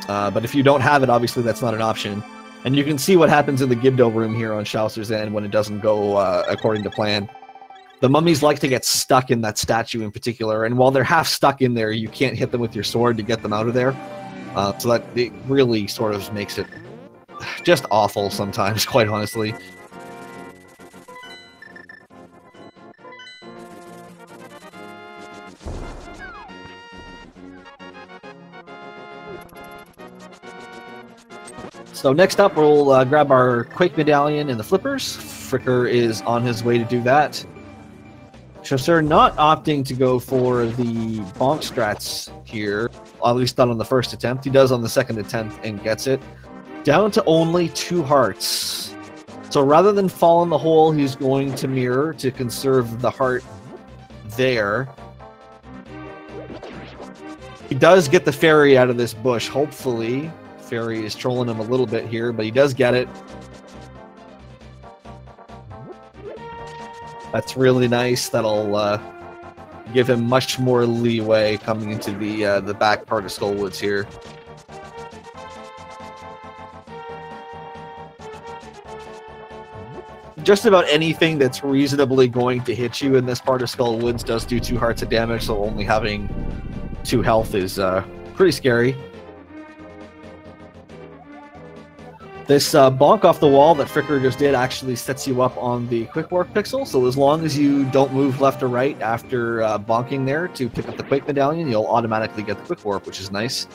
But if you don't have it, obviously that's not an option. And you can see what happens in the Gibdo room here on Chaucer's End when it doesn't go according to plan. The mummies like to get stuck in that statue in particular, and while they're half stuck in there, you can't hit them with your sword to get them out of there. So that it really sort of makes it just awful sometimes, quite honestly. So next up, we'll grab our Quake Medallion and the Flippers. Fricker is on his way to do that. Chaucer not opting to go for the bonk strats here, at least not on the first attempt. He does on the second attempt and gets it. Down to only 2 hearts. So rather than fall in the hole, he's going to mirror to conserve the heart there. He does get the fairy out of this bush, hopefully. Fairy is trolling him a little bit here, but he does get it. That's really nice. That'll give him much more leeway coming into the back part of Skullwoods here. Just about anything that's reasonably going to hit you in this part of Skullwoods does do 2 hearts of damage, so only having 2 health is pretty scary. This bonk off the wall that Fricker just did actually sets you up on the Quick Warp pixel, so as long as you don't move left or right after bonking there to pick up the Quake Medallion, you'll automatically get the Quick Warp, which is nice.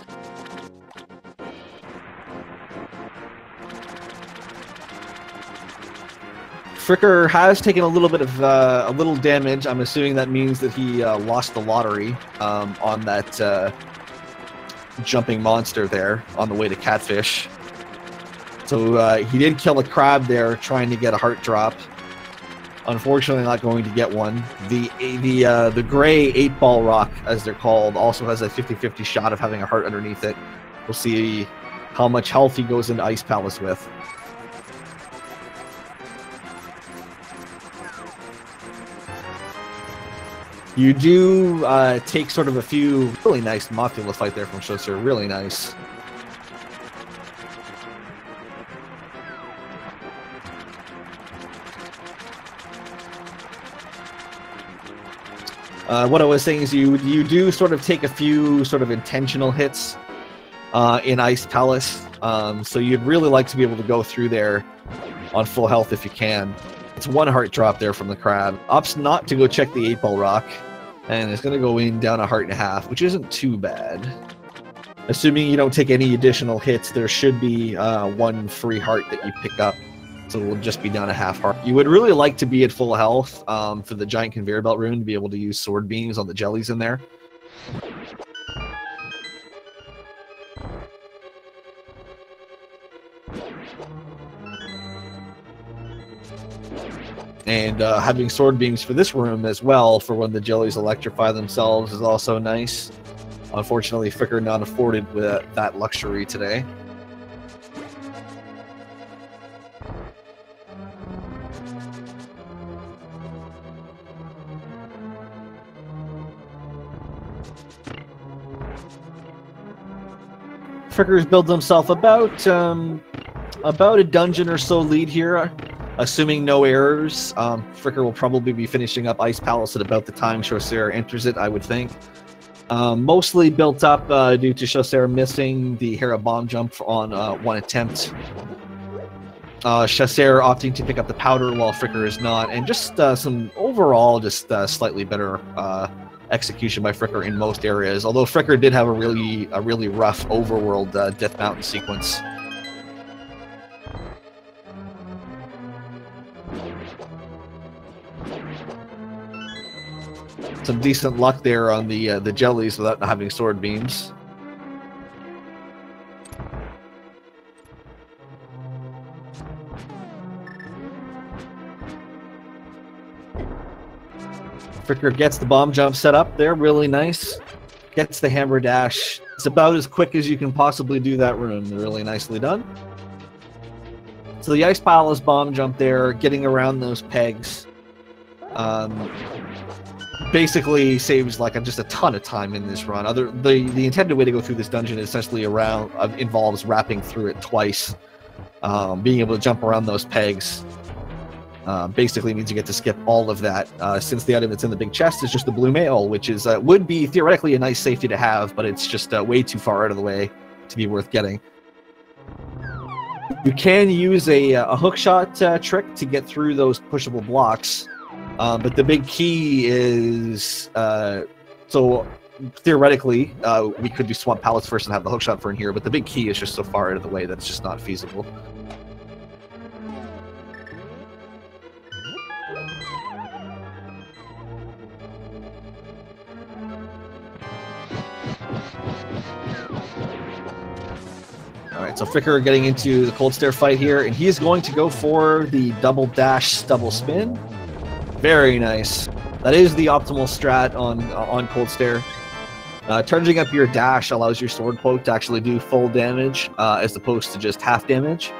Fricker has taken a little bit of a little damage. I'm assuming that means that he lost the lottery on that jumping monster there on the way to Catfish. So he did kill a crab there, trying to get a heart drop. Unfortunately, not going to get one. The gray 8-ball rock, as they're called, also has a 50-50 shot of having a heart underneath it. We'll see how much health he goes into Ice Palace with. You do take sort of a few really nice Mothula fight there from Chaucer, really nice. What I was saying is you do sort of take a few sort of intentional hits in Ice Palace, so you'd really like to be able to go through there on full health if you can. It's 1 heart drop there from the crab. Opts not to go check the 8-ball rock, and it's going to go in down 1.5 hearts, which isn't too bad. Assuming you don't take any additional hits, there should be 1 free heart that you pick up. So it'll just be down 1/2 heart. You would really like to be at full health for the giant conveyor belt rune to be able to use sword beams on the jellies in there. And having sword beams for this room as well for when the jellies electrify themselves is also nice. Unfortunately, Fricker not afforded with that luxury today. Fricker's built himself about a dungeon or so lead here, assuming no errors. Fricker will probably be finishing up Ice Palace at about the time Chaucer enters it, I would think. Mostly built up due to Chaucer missing the Hera bomb jump on 1 attempt. Chaucer opting to pick up the powder while Fricker is not, and just some overall just slightly better execution by Fricker in most areas, although Fricker did have a really rough overworld Death Mountain sequence. Some decent luck there on the jellies without having sword beams. Fricker gets the bomb jump set up there, really nice. Gets the hammer dash. It's about as quick as you can possibly do that room. Really nicely done. So the Ice Palace bomb jump there, getting around those pegs. basically saves like just a ton of time in this run. The intended way to go through this dungeon is essentially involves wrapping through it twice. Being able to jump around those pegs basically means you get to skip all of that, since the item that's in the big chest is just the blue mail, which is would be theoretically a nice safety to have, but it's just way too far out of the way to be worth getting. You can use a hookshot trick to get through those pushable blocks, but the big key is so theoretically we could do Swamp Palace first and have the hookshot for in here, but the big key is just so far out of the way that it's just not feasible. Alright, so Fricker getting into the Cold Stare fight here, and he's going to go for the double dash, double spin. Very nice. That is the optimal strat on Cold Stare. Charging up your dash allows your sword quote to actually do full damage, as opposed to just half damage.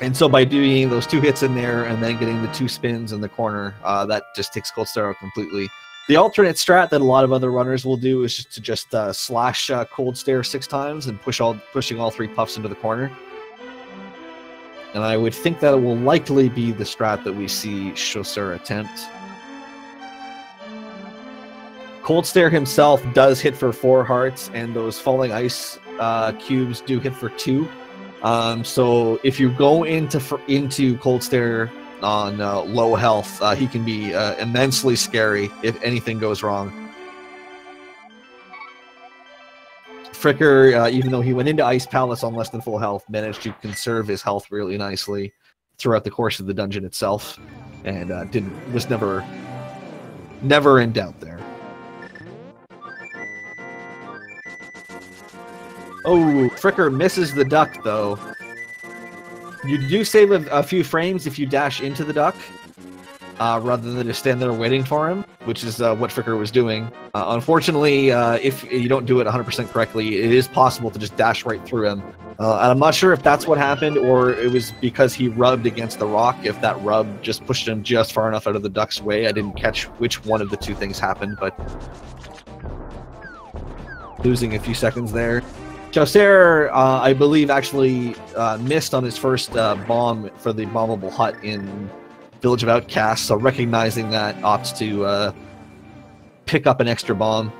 And so by doing those 2 hits in there and then getting the 2 spins in the corner, that just takes Cold Stare out completely. The alternate strat that a lot of other runners will do is just to slash Cold Stare 6 times and pushing all 3 puffs into the corner. And I would think that it will likely be the strat that we see Chaucer attempt. Cold Stare himself does hit for 4 hearts, and those falling ice cubes do hit for 2. So if you go into Cold Stare on low health, he can be immensely scary if anything goes wrong. Fricker, even though he went into Ice Palace on less than full health, managed to conserve his health really nicely throughout the course of the dungeon itself, and was never in doubt there. Oh, Fricker misses the duck though. You do save a few frames if you dash into the duck, rather than just stand there waiting for him, which is what Fricker was doing. Unfortunately, if you don't do it 100% correctly, it is possible to just dash right through him. And I'm not sure if that's what happened, or it was because he rubbed against the rock, if that rub just pushed him just far enough out of the duck's way. I didn't catch which one of the 2 things happened, but losing a few seconds there. Chaucer, I believe, actually missed on his first bomb for the bombable hut in Village of Outcasts, so recognizing that, opts to pick up an extra bomb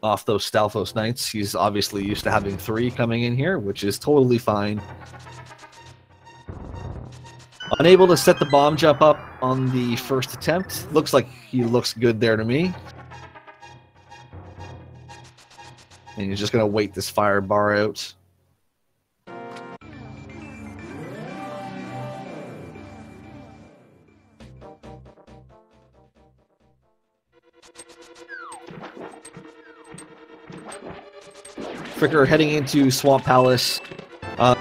off those Stalfos Knights. He's obviously used to having 3 coming in here, which is totally fine. Unable to set the bomb jump up on the first attempt. Looks like he looks good there to me. And he's just going to wait this fire bar out. Fricker heading into Swamp Palace. I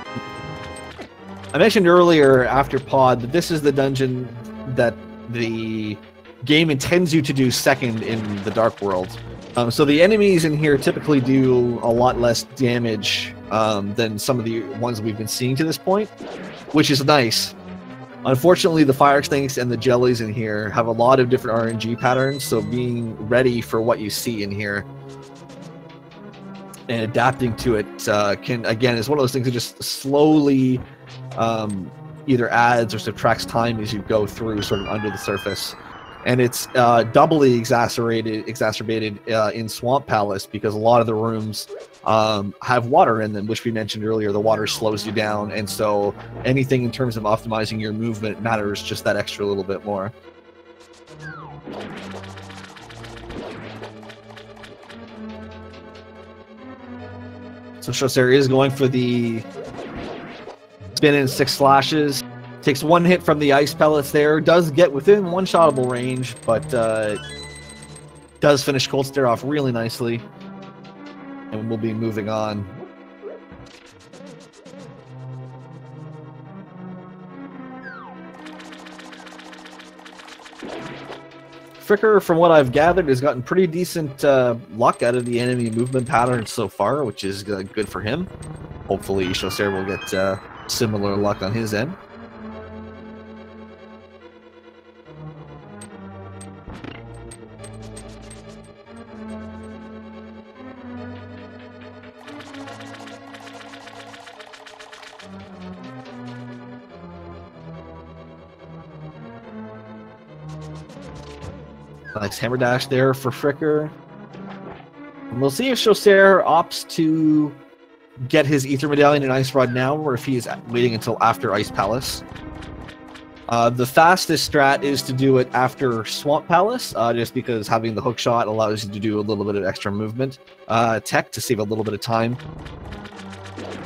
mentioned earlier after Pod that this is the dungeon that the game intends you to do second in the Dark World. So the enemies in here typically do a lot less damage than some of the ones we've been seeing to this point, which is nice. Unfortunately, the fire snakes and the jellies in here have a lot of different RNG patterns, so being ready for what you see in here and adapting to it is one of those things that just slowly either adds or subtracts time as you go through sort of under the surface. And it's doubly exacerbated in Swamp Palace because a lot of the rooms have water in them, which we mentioned earlier. The water slows you down, and so anything in terms of optimizing your movement matters just that extra little bit more. So Chaucer is going for the spin in 6 slashes. Takes 1 hit from the ice pellets there. Does get within 1 shottable range, but does finish Cold Stare off really nicely. And we'll be moving on. Fricker, from what I've gathered, has gotten pretty decent luck out of the enemy movement patterns so far, which is good for him. Hopefully Chaucer will get similar luck on his end. Nice hammer dash there for Fricker. And we'll see if Chausser opts to get his Ether Medallion and Ice Rod now, or if he is waiting until after Ice Palace. The fastest strat is to do it after Swamp Palace, just because having the hook shot allows you to do a little bit of extra movement tech to save a little bit of time.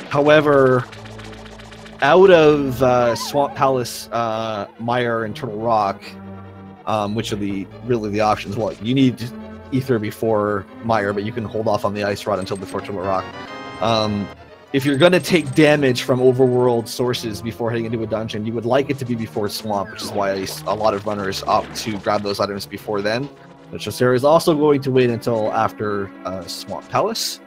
However, out of Swamp Palace, Mire, and Turtle Rock, which are really the options. Well, you need Ether before Mire, but you can hold off on the Ice Rod until before Turtle Rock. If you're going to take damage from overworld sources before heading into a dungeon, you would like it to be before Swamp, which is why a lot of runners opt to grab those items before then. But Chausser is also going to wait until after Swamp Palace.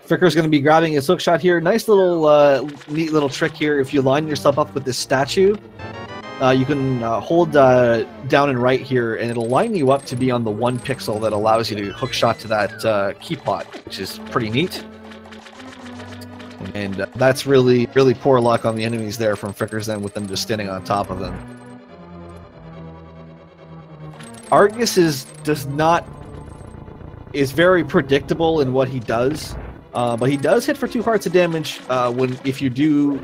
Fricker's going to be grabbing his hook shot here. Nice little, neat little trick here. If you line yourself up with this statue, you can hold down and right here, and it'll line you up to be on the 1 pixel that allows you to hook shot to that key pot, which is pretty neat. And that's really, really poor luck on the enemies there from Fricker's then, with them just standing on top of them. Argus is very predictable in what he does. But he does hit for 2 hearts of damage if you do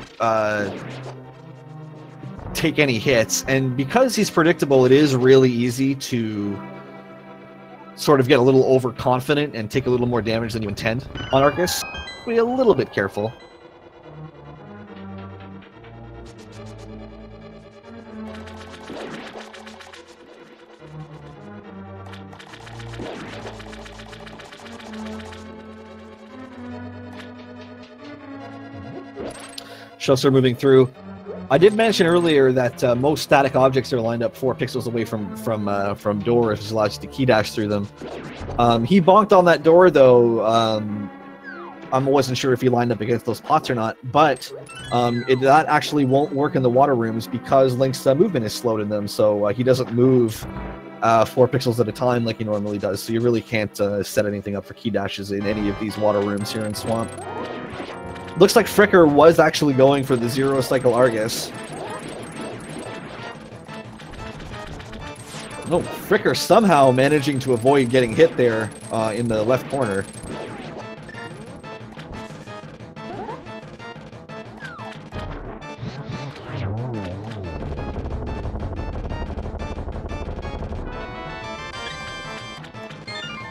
take any hits. And because he's predictable, it is really easy to sort of get a little overconfident and take a little more damage than you intend on Argus. Be a little bit careful. Chausser moving through. I did mention earlier that most static objects are lined up 4 pixels away from door, if it allows you to key dash through them. He bonked on that door though. I wasn't sure if he lined up against those pots or not, but that actually won't work in the water rooms because Link's movement is slowed in them, so he doesn't move 4 pixels at a time like he normally does. So you really can't set anything up for key dashes in any of these water rooms here in Swamp. Looks like Fricker was actually going for the 0 cycle Argus. No, Fricker somehow managing to avoid getting hit there in the left corner.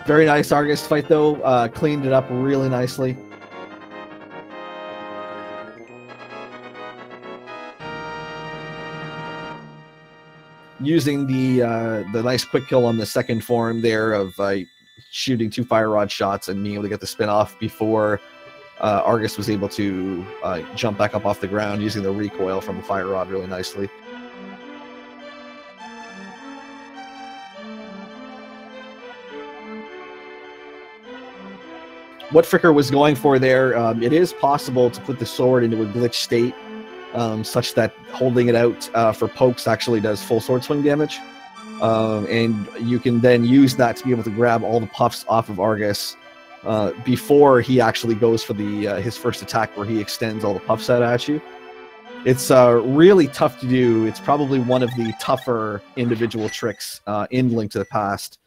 Very nice Argus fight though, cleaned it up really nicely. Using the nice quick kill on the second form there of shooting 2 fire rod shots and being able to get the spin off before Argus was able to jump back up off the ground using the recoil from the fire rod really nicely. What Fricker was going for there, it is possible to put the sword into a glitch state, such that holding it out for pokes actually does full sword swing damage. And you can then use that to be able to grab all the puffs off of Argus before he actually goes for his first attack where he extends all the puffs out at you. It's really tough to do. It's probably one of the tougher individual tricks in Link to the Past.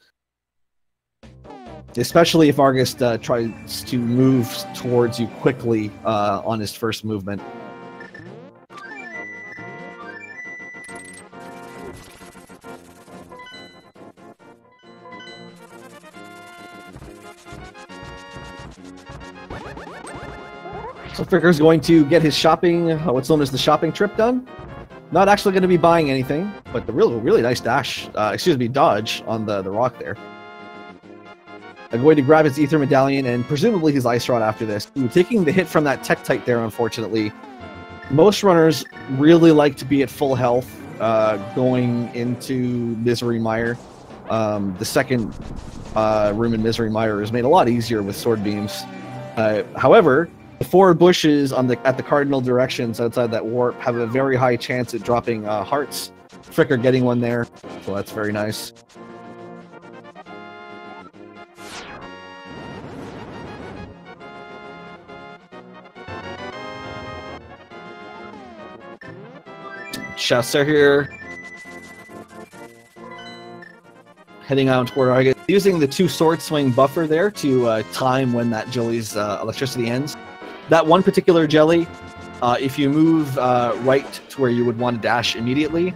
Especially if Argus tries to move towards you quickly on his first movement. So Fricker's going to get his shopping, what's known as the shopping trip done. Not actually going to be buying anything, but the really nice dodge on the rock there. I'm going to grab his Ether Medallion and presumably his Ice Rod after this. Ooh, taking the hit from that Tektite there, unfortunately. Most runners really like to be at full health going into Misery Mire. The second room in Misery Mire is made a lot easier with sword beams. However, the 4 bushes at the cardinal directions outside that warp have a very high chance at dropping hearts. Fricker getting one there, so that's very nice. Chester here. Heading out toward Argus. Using the 2 sword swing buffer there to time when that jelly's electricity ends. That one particular jelly, if you move right to where you would want to dash immediately,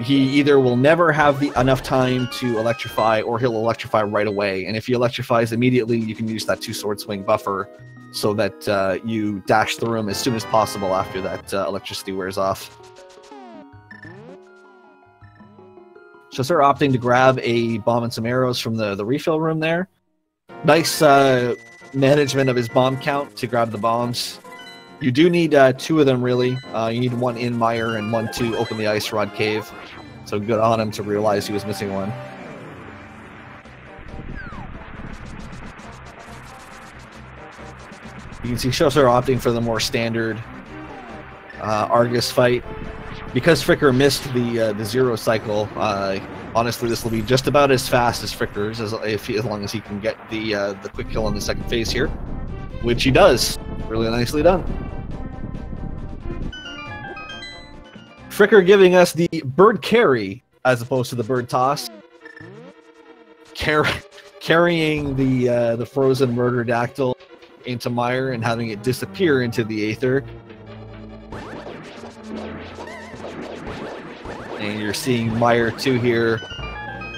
he either will never have enough time to electrify, or he'll electrify right away. And if he electrifies immediately, you can use that 2 sword swing buffer so that you dash through him as soon as possible after that electricity wears off. So they're opting to grab a bomb and some arrows from the refill room there. Nice management of his bomb count to grab the bombs. You do need 2 of them, really. You need 1 in Mire and 1 to open the Ice Rod Cave. So good on him to realize he was missing 1. You can see Shosser opting for the more standard Argus fight. Because Fricker missed the 0 cycle, honestly, this will be just about as fast as Fricker's, as long as he can get the quick kill on the second phase here, which he does. Really nicely done. Fricker giving us the bird carry as opposed to the bird toss, carrying the frozen murder dactyl into Mire and having it disappear into the aether. And you're seeing Mire 2 here.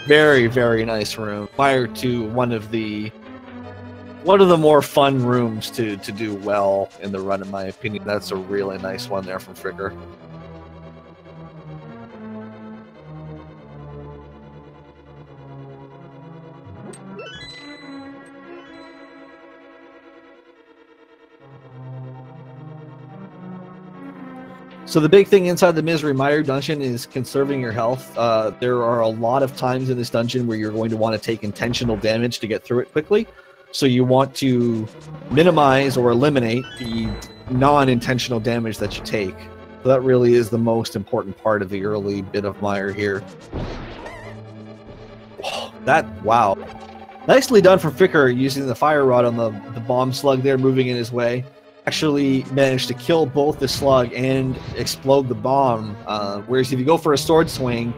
Very, very nice room. Mire 2, one of the more fun rooms to do well in the run, in my opinion. That's a really nice one there from Fricker. So the big thing inside the Misery Mire dungeon is conserving your health. There are a lot of times in this dungeon where you're going to want to take intentional damage to get through it quickly. So you want to minimize or eliminate the non-intentional damage that you take. So that really is the most important part of the early bit of Mire here. Oh, wow. Nicely done from Fricker using the fire rod on the bomb slug there, moving in his way. Actually managed to kill both the slug and explode the bomb, whereas if you go for a sword swing,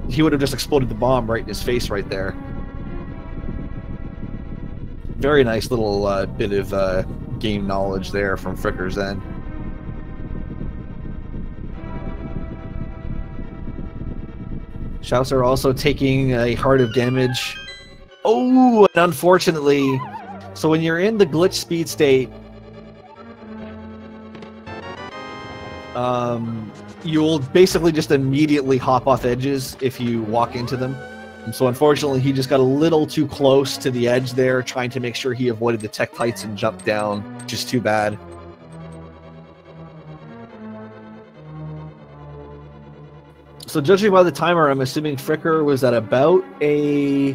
he would have just exploded the bomb right in his face right there. Very nice little bit of game knowledge there from Fricker's end. Shouts are also taking a heart of damage. Oh, and unfortunately, so when you're in the glitch speed state, you'll basically just immediately hop off edges if you walk into them. And so unfortunately, he just got a little too close to the edge there, trying to make sure he avoided the tektites and jumped down, which is too bad. So judging by the timer, I'm assuming Fricker was at about a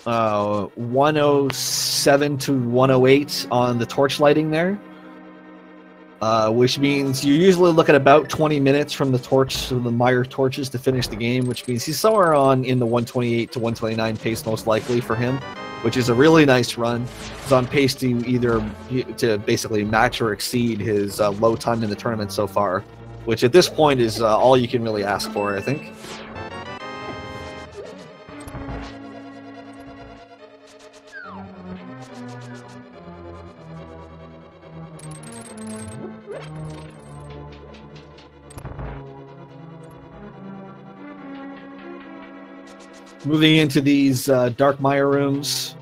107 to 108 on the torch lighting there, which means you usually look at about 20 minutes from the Mire torches to finish the game, which means he's somewhere in the 128 to 129 pace most likely for him, which is a really nice run. He's on pace to basically match or exceed his low time in the tournament so far, which at this point is all you can really ask for, I think. Moving into these Dark Mire rooms.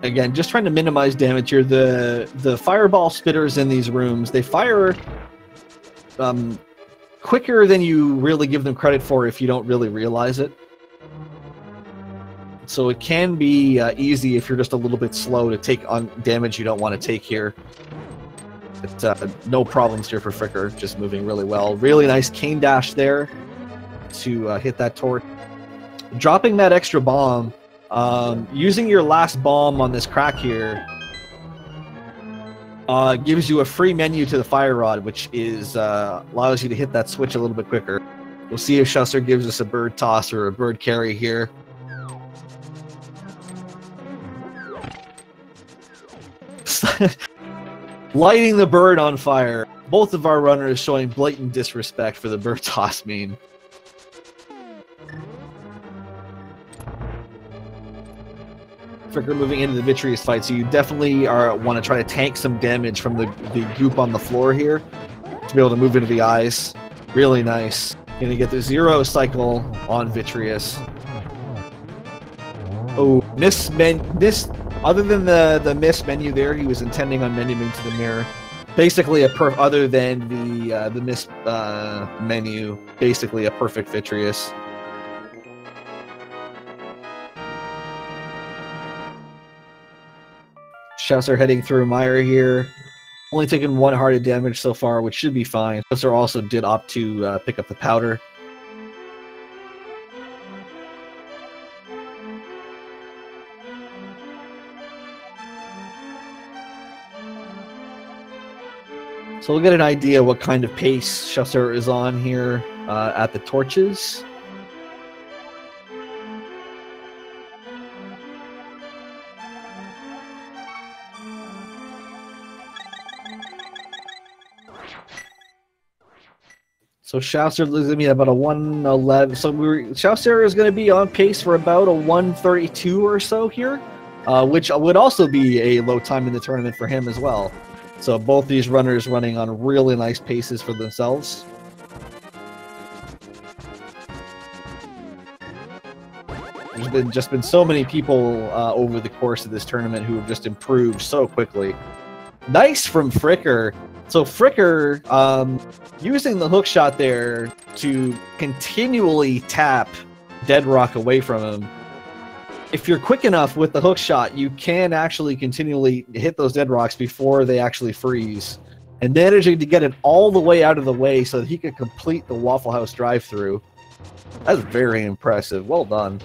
Again, just trying to minimize damage here. The fireball spitters in these rooms, they fire quicker than you really give them credit for if you don't really realize it. So it can be easy if you're just a little bit slow to take on damage you don't want to take here. But no problems here for Fricker, just moving really well. Really nice cane dash there to hit that torch. Dropping that extra bomb, using your last bomb on this crack here, gives you a free menu to the fire rod, which is allows you to hit that switch a little bit quicker. We'll see if Shusser gives us a bird toss or a bird carry here. Lighting the bird on fire. Both of our runners showing blatant disrespect for the bird toss meme. Fricker moving into the Vitreous fight, so you definitely want to try to tank some damage from the goop on the floor here to be able to move into the eyes. Really nice. Gonna get the 0 cycle on Vitreous. Oh, other than the miss menu there, he was intending on menuing to the mirror. Basically, other than the miss menu, basically a perfect Vitreous. Chausser heading through Meyer here. Only taken 1 hearted damage so far, which should be fine. Chausser also did opt to pick up the powder. So we'll get an idea what kind of pace Chausser is on here at the torches. So Chausser is going to be about a 111. So Chausser is going to be on pace for about a 132 or so here, which would also be a low time in the tournament for him as well. So both these runners running on really nice paces for themselves. There's just been so many people over the course of this tournament who have just improved so quickly. Nice from Fricker. So Fricker, using the hook shot there to continually tap Dead Rock away from him. If you're quick enough with the hook shot, you can actually continually hit those Dead Rocks before they actually freeze. And managing to get it all the way out of the way so that he could complete the Waffle House drive-thru. That's very impressive. Well done.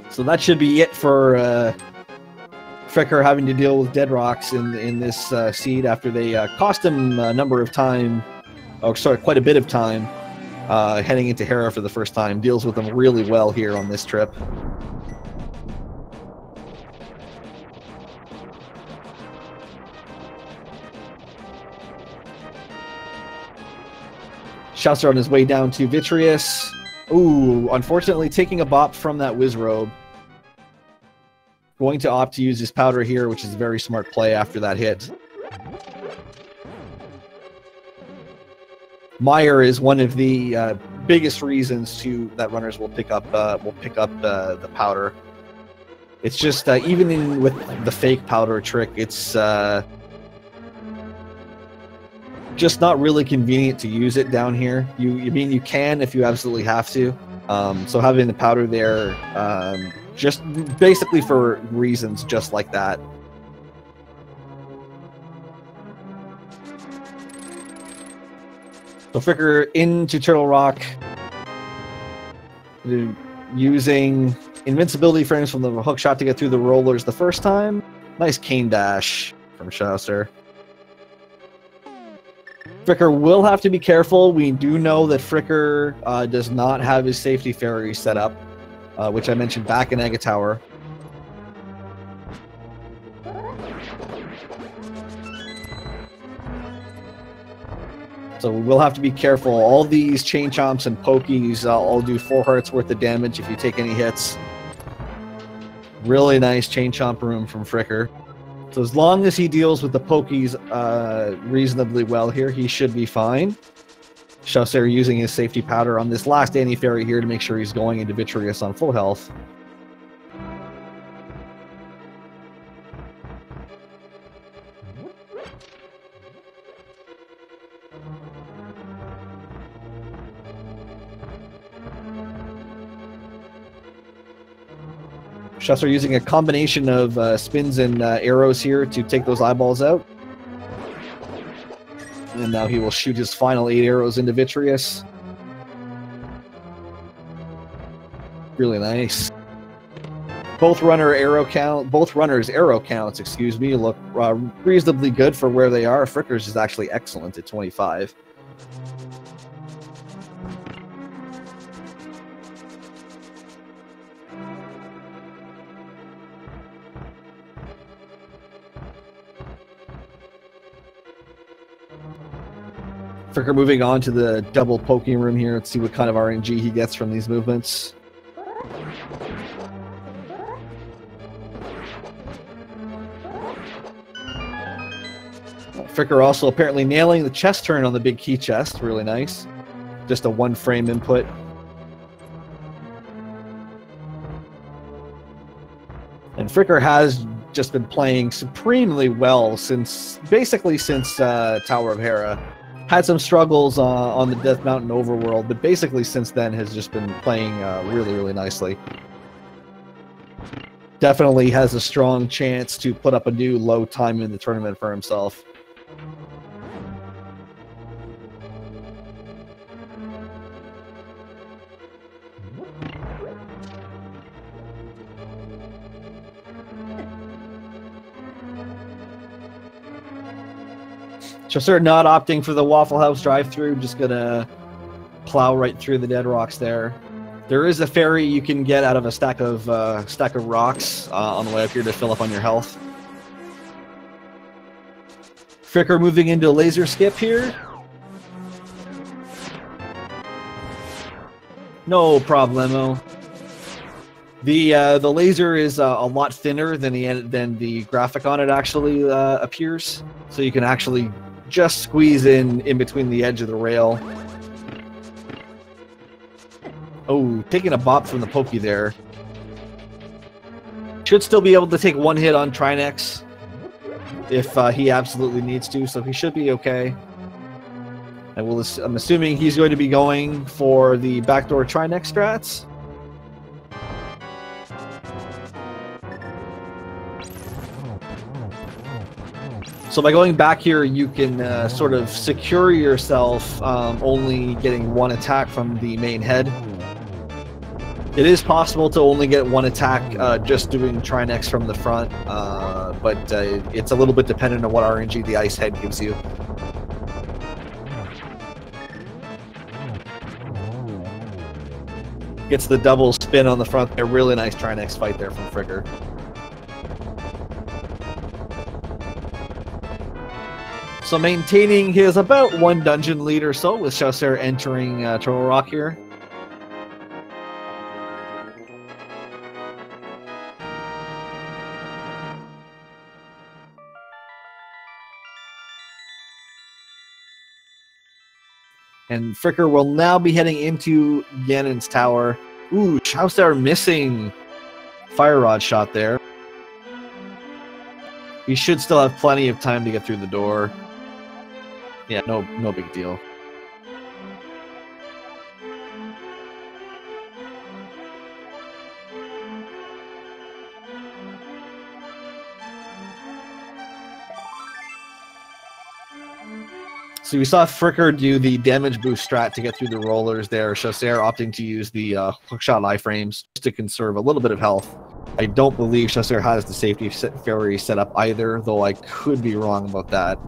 So that should be it for Fricker having to deal with Dead Rocks in this seed after they cost him a number of time, oh sorry, quite a bit of time heading into Hera for the first time. Deals with them really well here on this trip. Chausser on his way down to Vitreous. Ooh, unfortunately taking a bop from that Whiz Robe. Going to opt to use his powder here, which is a very smart play after that hit. Meyer is one of the biggest reasons that runners will pick up the powder. It's just even with the fake powder trick, it's just not really convenient to use it down here. You can if you absolutely have to. So having the powder there, just basically for reasons just like that. So Fricker into Turtle Rock, using invincibility frames from the hook shot to get through the rollers the first time. Nice cane dash from Chausser. Fricker will have to be careful. We do know that Fricker does not have his safety fairy set up, which I mentioned back in Egg Tower. So we'll have to be careful. All these chain chomps and pokies all do 4 hearts worth of damage if you take any hits. Really nice chain chomp room from Fricker. So as long as he deals with the pokies reasonably well here, he should be fine. Chausser using his safety powder on this last anti-fairy here to make sure he's going into Vitreous on full health. Chausser using a combination of spins and arrows here to take those eyeballs out. And now he will shoot his final 8 arrows into Vitreous. Really nice. Both runners' arrow counts, excuse me, look reasonably good for where they are. Fricker's is actually excellent at 25. Fricker moving on to the double poking room here. Let's see what kind of RNG he gets from these movements. Fricker also apparently nailing the chest turn on the big key chest. Really nice. Just a one frame input. And Fricker has just been playing supremely well basically since Tower of Hera. Had some struggles on the Death Mountain overworld, but basically since then has just been playing really, really nicely. Definitely has a strong chance to put up a new low time in the tournament for himself. Chasseur not opting for the Waffle House drive-through, just gonna plow right through the dead rocks there. There is a ferry you can get out of a stack of rocks on the way up here to fill up on your health. Fricker moving into laser skip here. No problemo. The laser is a lot thinner than the graphic on it actually appears, so you can actually just squeeze in between the edge of the rail. Oh, taking a bop from the pokey there. Should still be able to take one hit on Trinex if he absolutely needs to, so he should be okay. I'm assuming he's going to be going for the backdoor Trinex strats. So by going back here, you can sort of secure yourself only getting one attack from the main head. It is possible to only get one attack just doing Trinex from the front, but it's a little bit dependent on what RNG the ice head gives you. Gets the double spin on the front. A really nice Trinex fight there from Fricker. So maintaining his about one dungeon lead or so with Chasseur entering Turtle Rock here. And Fricker will now be heading into Ganon's tower. Ooh, Chasseur missing Fire Rod shot there. He should still have plenty of time to get through the door. Yeah, no big deal. So we saw Fricker do the damage boost strat to get through the rollers there. Chasseur opting to use the hookshot iframes just to conserve a little bit of health. I don't believe Chasseur has the safety ferry set up either, though I could be wrong about that.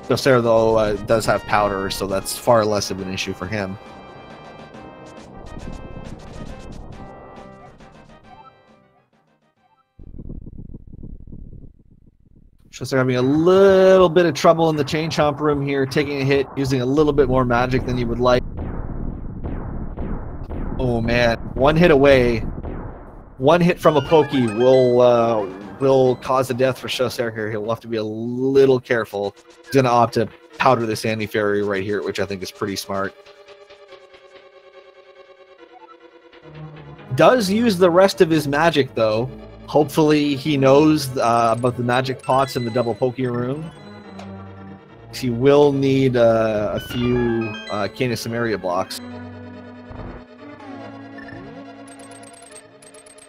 Chasseur, though, does have powder, so that's far less of an issue for him. Chasseur having a little bit of trouble in the chain chomp room here, taking a hit, using a little bit more magic than you would like. Oh man, one hit away. One hit from a pokey will cause a death for Chasseur here. He'll have to be a little careful. He's going to opt to powder the Sandy Fairy right here, which I think is pretty smart. Does use the rest of his magic, though. Hopefully he knows about the magic pots in the double pokey room. He will need a few Cane of Samaria blocks.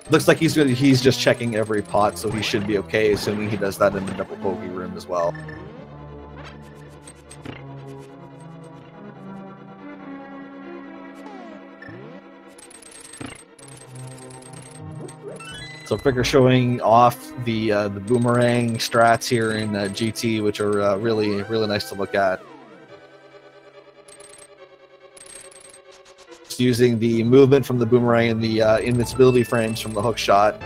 Looks like he's just checking every pot, so he should be okay, assuming he does that in the double pokey room as well. So Fricker showing off the boomerang strats here in GT, which are really nice to look at. Just using the movement from the boomerang and the invincibility frames from the hook shot.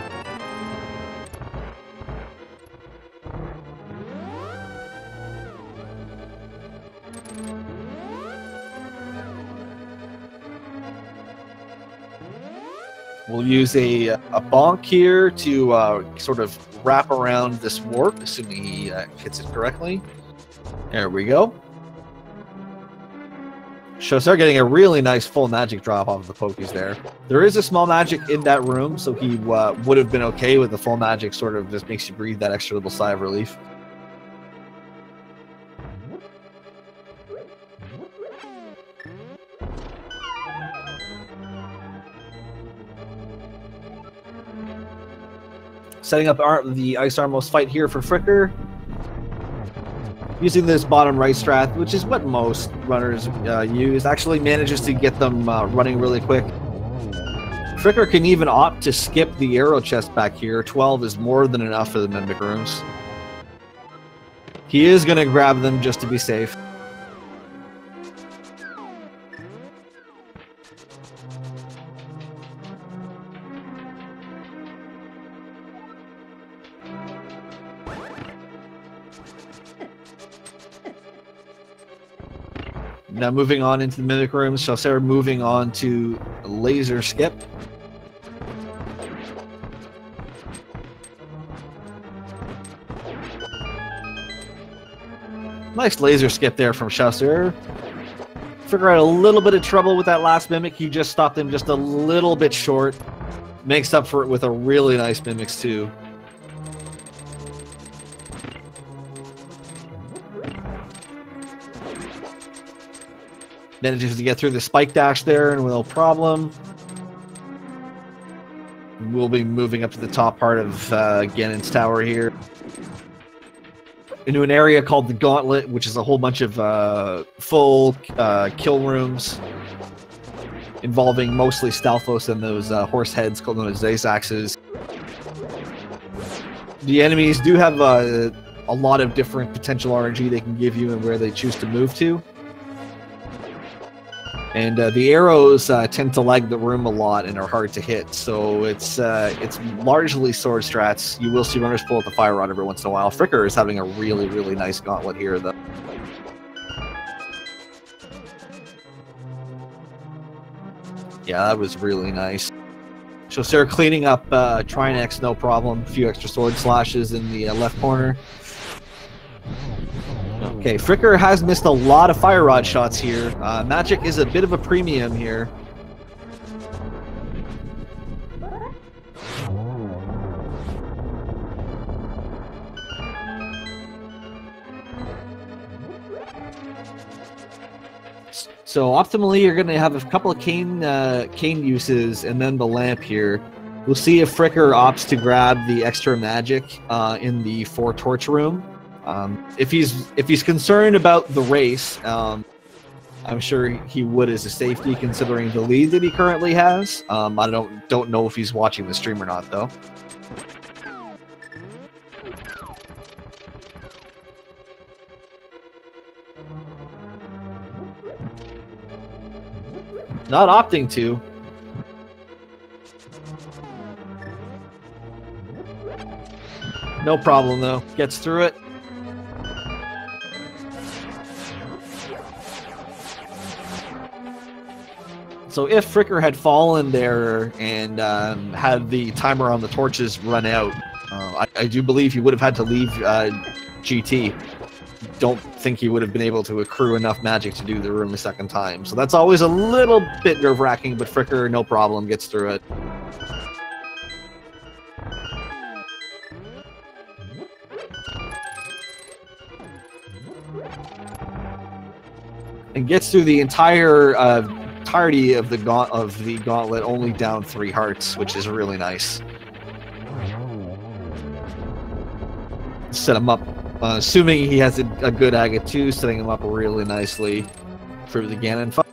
We'll use a bonk here to sort of wrap around this warp, assuming he hits it correctly. There we go. So start getting a really nice full magic drop off of the pokies there. There is a small magic in that room, so he would have been okay with the full magic. Sort of just makes you breathe that extra little sigh of relief. Setting up the Ice Armos fight here for Fricker. Using this bottom right strat, which is what most runners use, actually manages to get them running really quick. Fricker can even opt to skip the arrow chest back here. 12 is more than enough for the Mimic Rooms. He is going to grab them just to be safe. Now moving on into the Mimic Rooms, Chasseur moving on to Laser Skip. Nice Laser Skip there from Chasseur. Figure out a little bit of trouble with that last Mimic. He just stopped him just a little bit short. Makes up for it with a really nice Mimics too. Manages to get through the spike dash there and no problem. We'll be moving up to the top part of Ganon's tower here. Into an area called the Gauntlet, which is a whole bunch of full kill rooms involving mostly Stalfos and those horse heads called those Zaxaxes. The enemies do have a lot of different potential RNG they can give you and where they choose to move to. And the arrows tend to lag the room a lot and are hard to hit, so it's largely sword strats. You will see runners pull out the fire rod every once in a while. Fricker is having a really, really nice gauntlet here, though. Yeah, that was really nice. So Sarah cleaning up Trinex, no problem. A few extra sword slashes in the left corner. Okay, Fricker has missed a lot of fire rod shots here. Magic is a bit of a premium here. So optimally, you're going to have a couple of cane uses and then the lamp here. We'll see if Fricker opts to grab the extra magic in the 4 torch room. If he's concerned about the race, I'm sure he would as a safety, considering the lead that he currently has. I don't know if he's watching the stream or not, though. Not opting to. No problem, though. Gets through it. So if Fricker had fallen there and had the timer on the torches run out, I do believe he would have had to leave GT. Don't think he would have been able to accrue enough magic to do the room a second time. So that's always a little bit nerve-wracking, but Fricker, no problem, gets through it. And gets through the entirety of the gauntlet, only down 3 hearts, which is really nice. Set him up, assuming he has a good agate too, setting him up really nicely for the Ganon fight.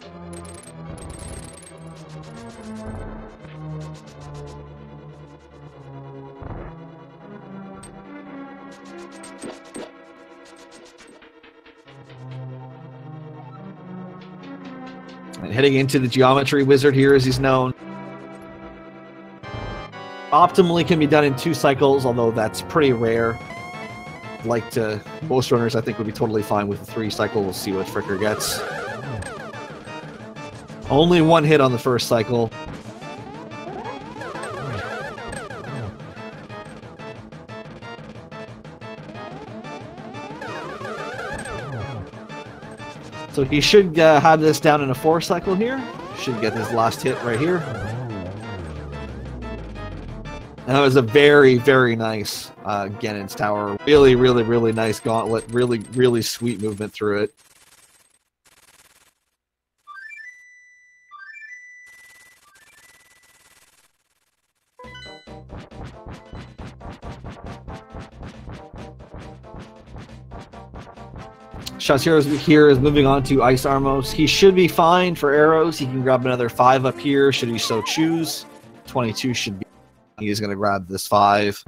And heading into the Geometry Wizard here, as he's known. Optimally can be done in 2 cycles, although that's pretty rare. Most runners, I think, would be totally fine with a 3 cycle. We'll see what Fricker gets. Only 1 hit on the first cycle. So he should have this down in a 4 cycle here. Should get his last hit right here. And that was a very, very nice Ganon's Tower. Really, really, really nice gauntlet. Really, really sweet movement through it. Chasseur here is moving on to Ice Armos. He should be fine for arrows. He can grab another 5 up here, should he so choose. 22 should be. He's going to grab this 5.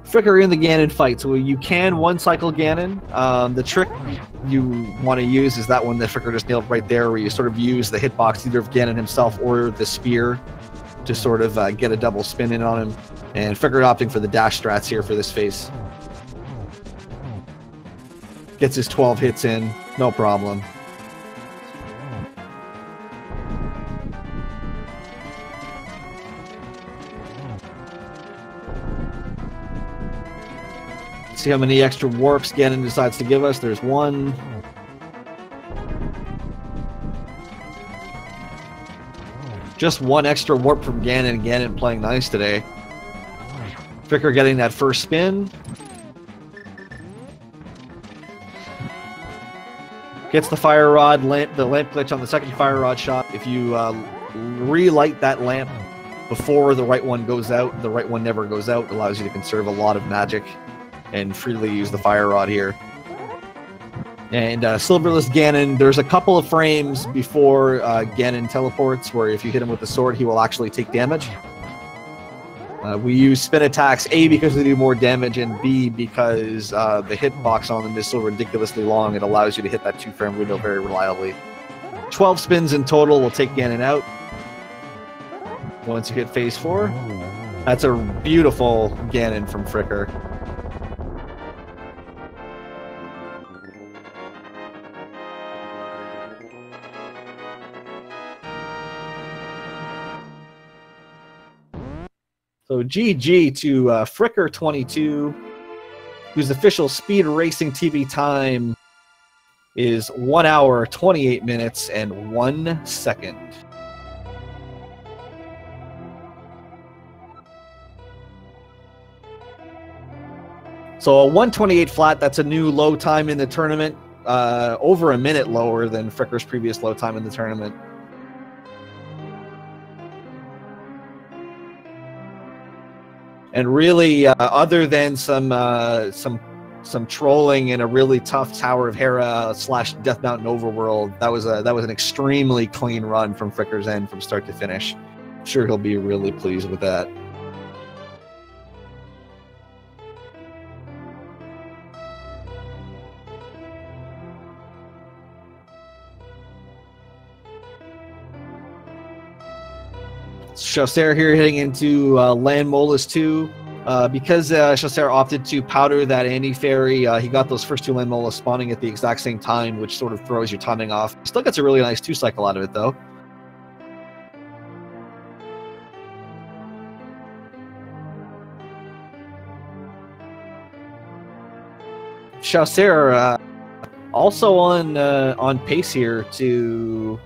Fricker in the Ganon fight. So you can 1-cycle Ganon. The trick you want to use is that one that Fricker just nailed right there, where you sort of use the hitbox either of Ganon himself or the spear to sort of get a double spin in on him. And Fricker opting for the dash strats here for this phase. Gets his 12 hits in, no problem. See how many extra warps Ganon decides to give us. There's 1. Just 1 extra warp from Ganon. Ganon playing nice today. Fricker getting that first spin. Gets the fire rod, the lamp glitch on the second fire rod shot. If you relight that lamp before the right one goes out, the right one never goes out. It allows you to conserve a lot of magic and freely use the fire rod here. And Silverless Ganon, there's a couple of frames before Ganon teleports where if you hit him with the sword, he will actually take damage. We use spin attacks, A, because they do more damage, and B, because the hitbox on them is so ridiculously long, it allows you to hit that 2-frame window very reliably. 12 spins in total will take Ganon out. Once you hit phase 4. That's a beautiful Ganon from Fricker. So GG to Fricker22, whose official speed racing TV time is 1 hour, 28 minutes, and 1 second. So a 128 flat, that's a new low time in the tournament, over a minute lower than Fricker's previous low time in the tournament. And really, other than some trolling in a really tough Tower of Hera / Death Mountain overworld, that was an extremely clean run from Fricker's end from start to finish. I'm sure he'll be really pleased with that. Chasseur here heading into Land Molus 2. Because Chasseur opted to powder that anti-fairy, he got those first 2 Land Molus spawning at the exact same time, which sort of throws your timing off. Still gets a really nice 2-cycle out of it, though. Chasseur also on pace here to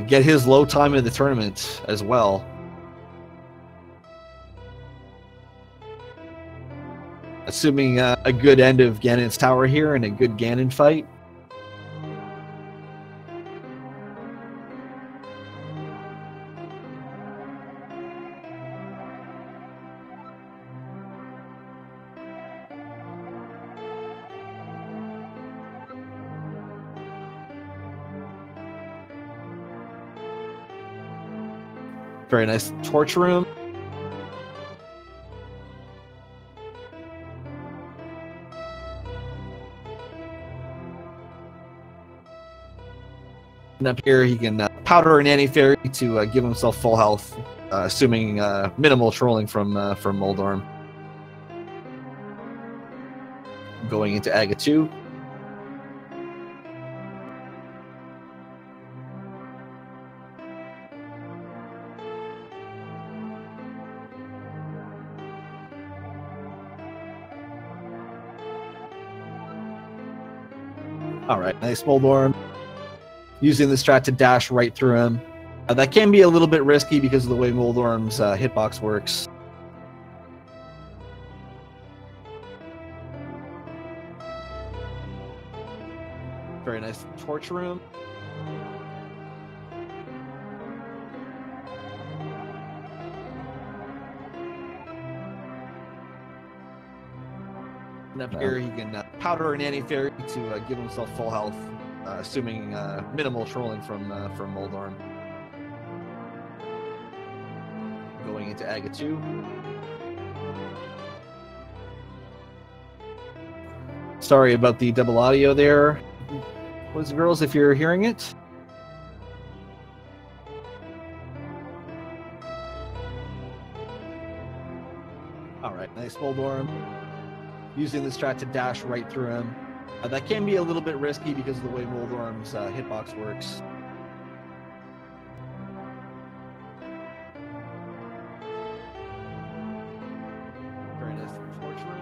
get his low time in the tournament as well. Assuming a good end of Ganon's Tower here and a good Ganon fight. Very nice torch room. And up here, he can powder an anti-fairy to give himself full health, assuming minimal trolling from Moldorm. Going into Aga 2. All right, nice Moldorm. Using the strat to dash right through him. That can be a little bit risky because of the way Moldorm's hitbox works. Very nice torch room. And up here, he can powder an anti-fairy to give himself full health, assuming minimal trolling from Moldorm. Going into Aga 2. Sorry about the double audio there, boys and girls, if you're hearing it. All right, nice Moldorm. Using the strat to dash right through him. That can be a little bit risky because of the way Moldorm's hitbox works. Very nice torch room.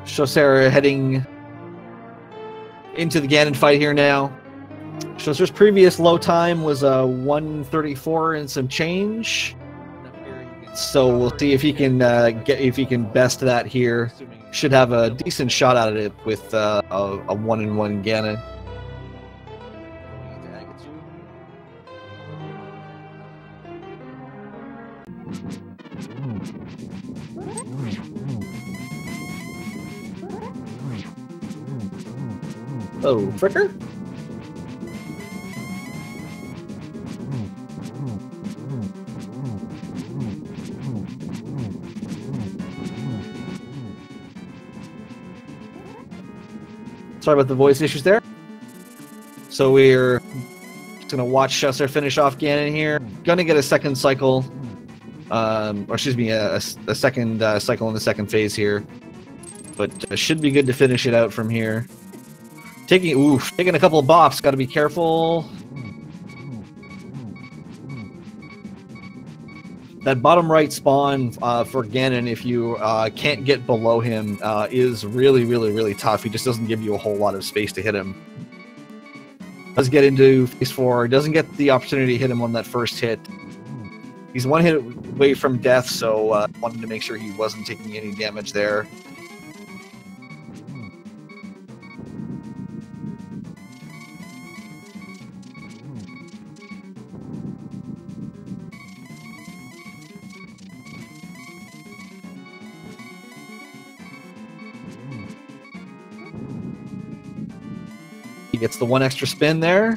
Chaucer heading into the Ganon fight here now. Chaucer's previous low time was 134 and some change. So we'll see if he can best that here. Should have a decent shot at it with a 1-in-1 Ganon. Oh, Fricker? Sorry about the voice issues there. So we're just going to watch Chaucer finish off Ganon here. Going to get a second cycle, or excuse me, a second cycle in the second phase here. But should be good to finish it out from here. Taking a couple of bops. Got to be careful. That bottom right spawn for Ganon, if you can't get below him, is really, really, really tough. He just doesn't give you a whole lot of space to hit him. Does get into phase 4. Doesn't get the opportunity to hit him on that first hit. He's one hit away from death, so wanted to make sure he wasn't taking any damage there. He gets the one extra spin there.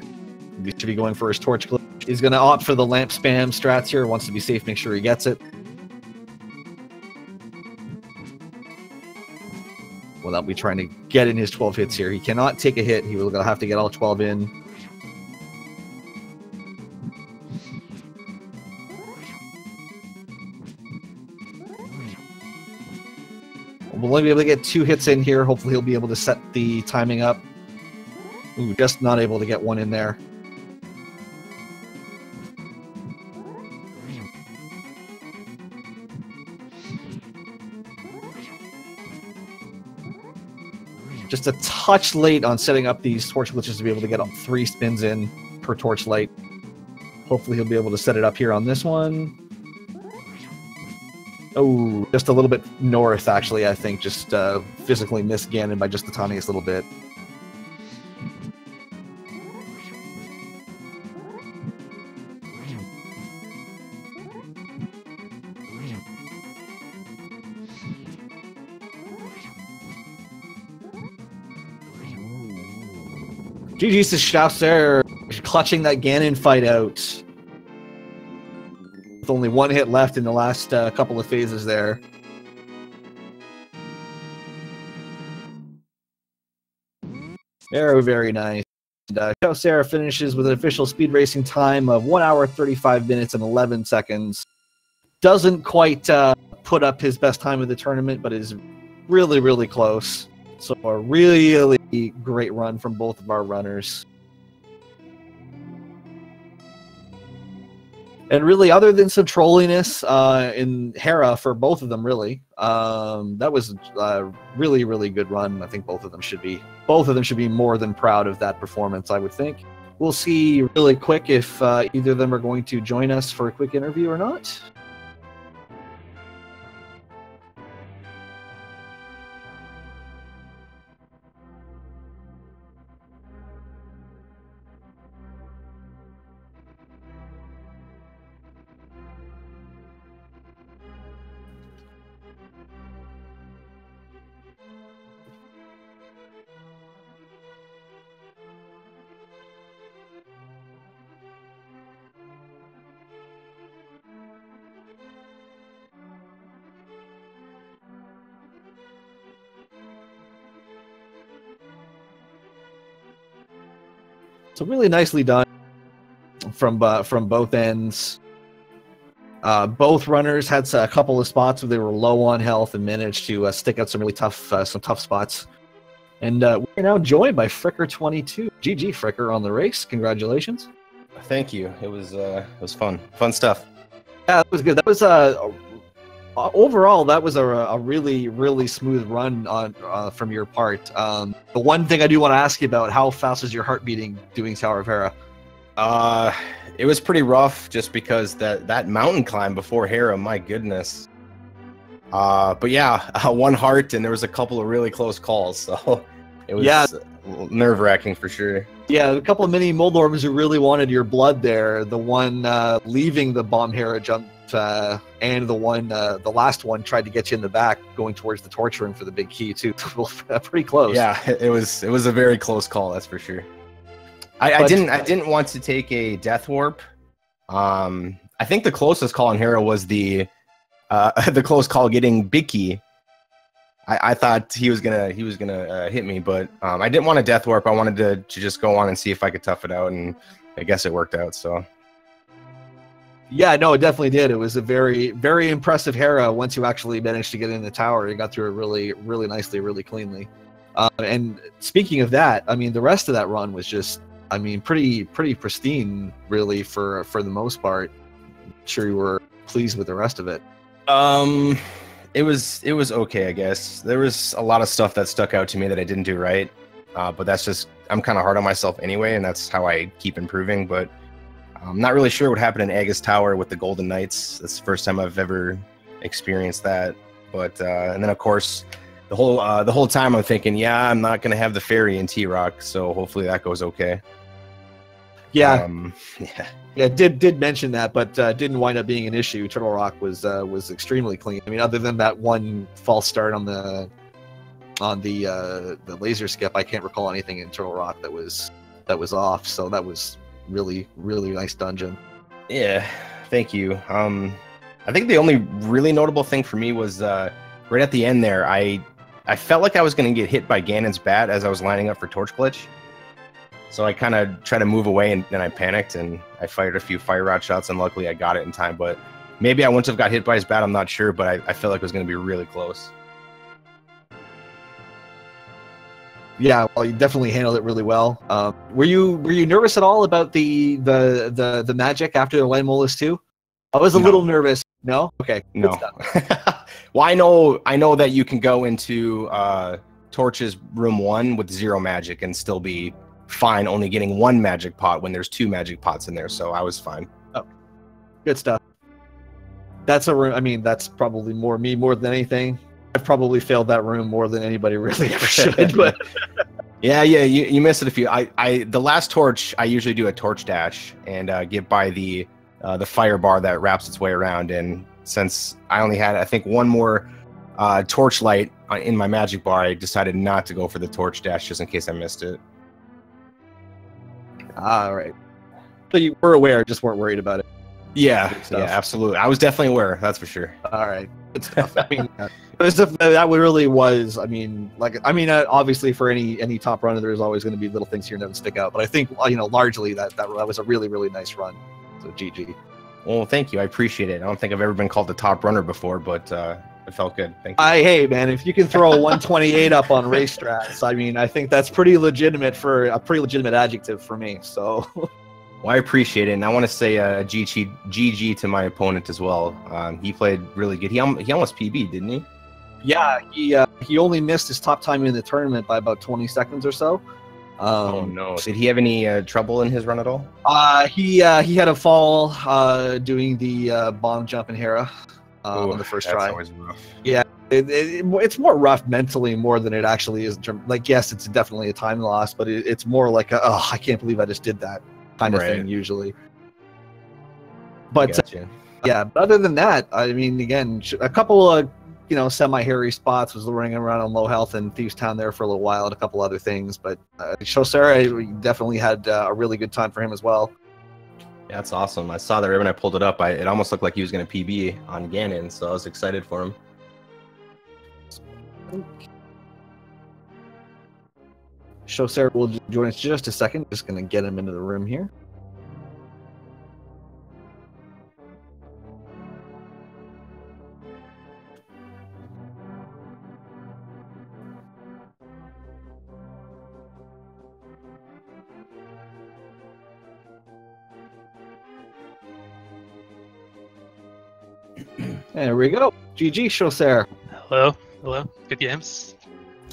He should be going for his torch glitch. He's going to opt for the lamp spam strats here. Wants to be safe, make sure he gets it. Without be trying to get in his 12 hits here. He cannot take a hit. He will have to get all 12 in. We'll only be able to get 2 hits in here. Hopefully he'll be able to set the timing up. Ooh, just not able to get one in there. Just a touch late on setting up these torch glitches to be able to get 3 spins in per torch light. Hopefully he'll be able to set it up here on this one. Oh, just a little bit north, actually, I think. Just physically missed Ganon by just the tiniest little bit. GG's to Chaucer, clutching that Ganon fight out. With only 1 hit left in the last couple of phases there. Very, very nice. And, Chaucer finishes with an official speed racing time of 1 hour, 35 minutes, and 11 seconds. Doesn't quite put up his best time of the tournament, but is really, really close. So a really great run from both of our runners. And really, other than some trolliness in Hera for both of them, really, that was a really, really good run. I think both of them should be more than proud of that performance, I would think. We'll see really quick if either of them are going to join us for a quick interview or not. So really nicely done from both ends. Both runners had a couple of spots where they were low on health and managed to stick out some really tough spots. And we're now joined by Fricker22. GG Fricker on the race. Congratulations. Thank you. It was fun stuff. Yeah, it was good. That was overall, that was a really, really smooth run on from your part. The one thing I do want to ask you about, how fast is your heart beating doing Tower of Hera? It was pretty rough just because that mountain climb before Hera, my goodness. But yeah, one heart, and there was a couple of really close calls, so it was nerve-wracking for sure. Yeah, a couple of mini Moldorms who really wanted your blood there. The one leaving the bomb Hera jump, and the one, the last one tried to get you in the back, going towards the torch room for the big key too. Pretty close. Yeah, it was a very close call, that's for sure. I didn't want to take a death warp. I think the closest call on Hera was the close call getting big key. I thought he was gonna hit me, but I didn't want a death warp. I wanted to just go on and see if I could tough it out, and I guess it worked out. So. Yeah, no, it definitely did. It was a very, very impressive Hera once you actually managed to get in the tower. You got through it really, really nicely, really cleanly. And speaking of that, I mean, the rest of that run was just, I mean, pretty pristine, really, for the most part. I'm sure you were pleased with the rest of it. It was okay, I guess. There was a lot of stuff that stuck out to me that I didn't do right, but that's just, I'm kind of hard on myself anyway, and that's how I keep improving. But I'm not really sure what happened in Aga's Tower with the Golden Knights. That's the first time I've ever experienced that. But and then of course, the whole time I'm thinking, yeah, I'm not gonna have the fairy in T-Rock, so hopefully that goes okay. Yeah, yeah, did mention that, but didn't wind up being an issue. Turtle Rock was extremely clean. I mean, other than that one false start on the laser skip, I can't recall anything in Turtle Rock that was off. So that was really, really nice dungeon. Yeah, thank you. I think the only really notable thing for me was right at the end there, I felt like I was going to get hit by Ganon's bat as I was lining up for Torch Glitch. So I kind of tried to move away, and then I panicked, and I fired a few fire rod shots, and luckily I got it in time. But maybe I wouldn't have got hit by his bat, I'm not sure, but I felt like it was going to be really close. Yeah, well, you definitely handled it really well. Were you nervous at all about the magic after the Land Molus 2? I was a little nervous. No? Okay. No. Well, I know that you can go into Torch's room 1 with 0 magic and still be fine, only getting 1 magic pot when there's 2 magic pots in there, so I was fine. Oh, good stuff. That's a room. I mean, that's probably more than anything. I've probably failed that room more than anybody really ever should. But yeah, you missed it a few. The last torch, I usually do a torch dash and get by the fire bar that wraps its way around. And since I only had, I think, 1 more torch light in my magic bar, I decided not to go for the torch dash just in case I missed it. All right. So you were aware, just weren't worried about it. Yeah, absolutely. I was definitely aware. That's for sure. All right. Good stuff. I mean, that really was. I mean, obviously for any top runner, there's always going to be little things here that stick out. But I think largely that was a really, really nice run. So GG. Well, thank you. I appreciate it. I don't think I've ever been called the top runner before, but it felt good. Thank you. Hey, man, if you can throw a 128 up on race strats, I mean, I think that's pretty legitimate for a pretty legitimate adjective for me. So. Well, I appreciate it, and I want to say GG to my opponent as well. He played really good. He almost PB'd, didn't he? Yeah, he only missed his top time in the tournament by about 20 seconds or so. Oh no! Did he have any trouble in his run at all? He had a fall doing the bomb jump in Hera on the first try. That's always rough. Yeah, it's more rough mentally more than it actually is. Like, yes, it's definitely a time loss, but it's more like oh, I can't believe I just did that kind of thing usually. But yeah, but other than that, I mean, again, a couple of semi-hairy spots, was running around on low health in Thieves Town there for a little while, and a couple other things. But Shosera definitely had a really good time for him as well. Yeah, that's awesome. I saw that right when I pulled it up. It almost looked like he was going to PB on Ganon, so I was excited for him. Shosera will join us just a second. Just going to get him into the room here. There we go. GG, Shosera. Hello. Hello. Good games.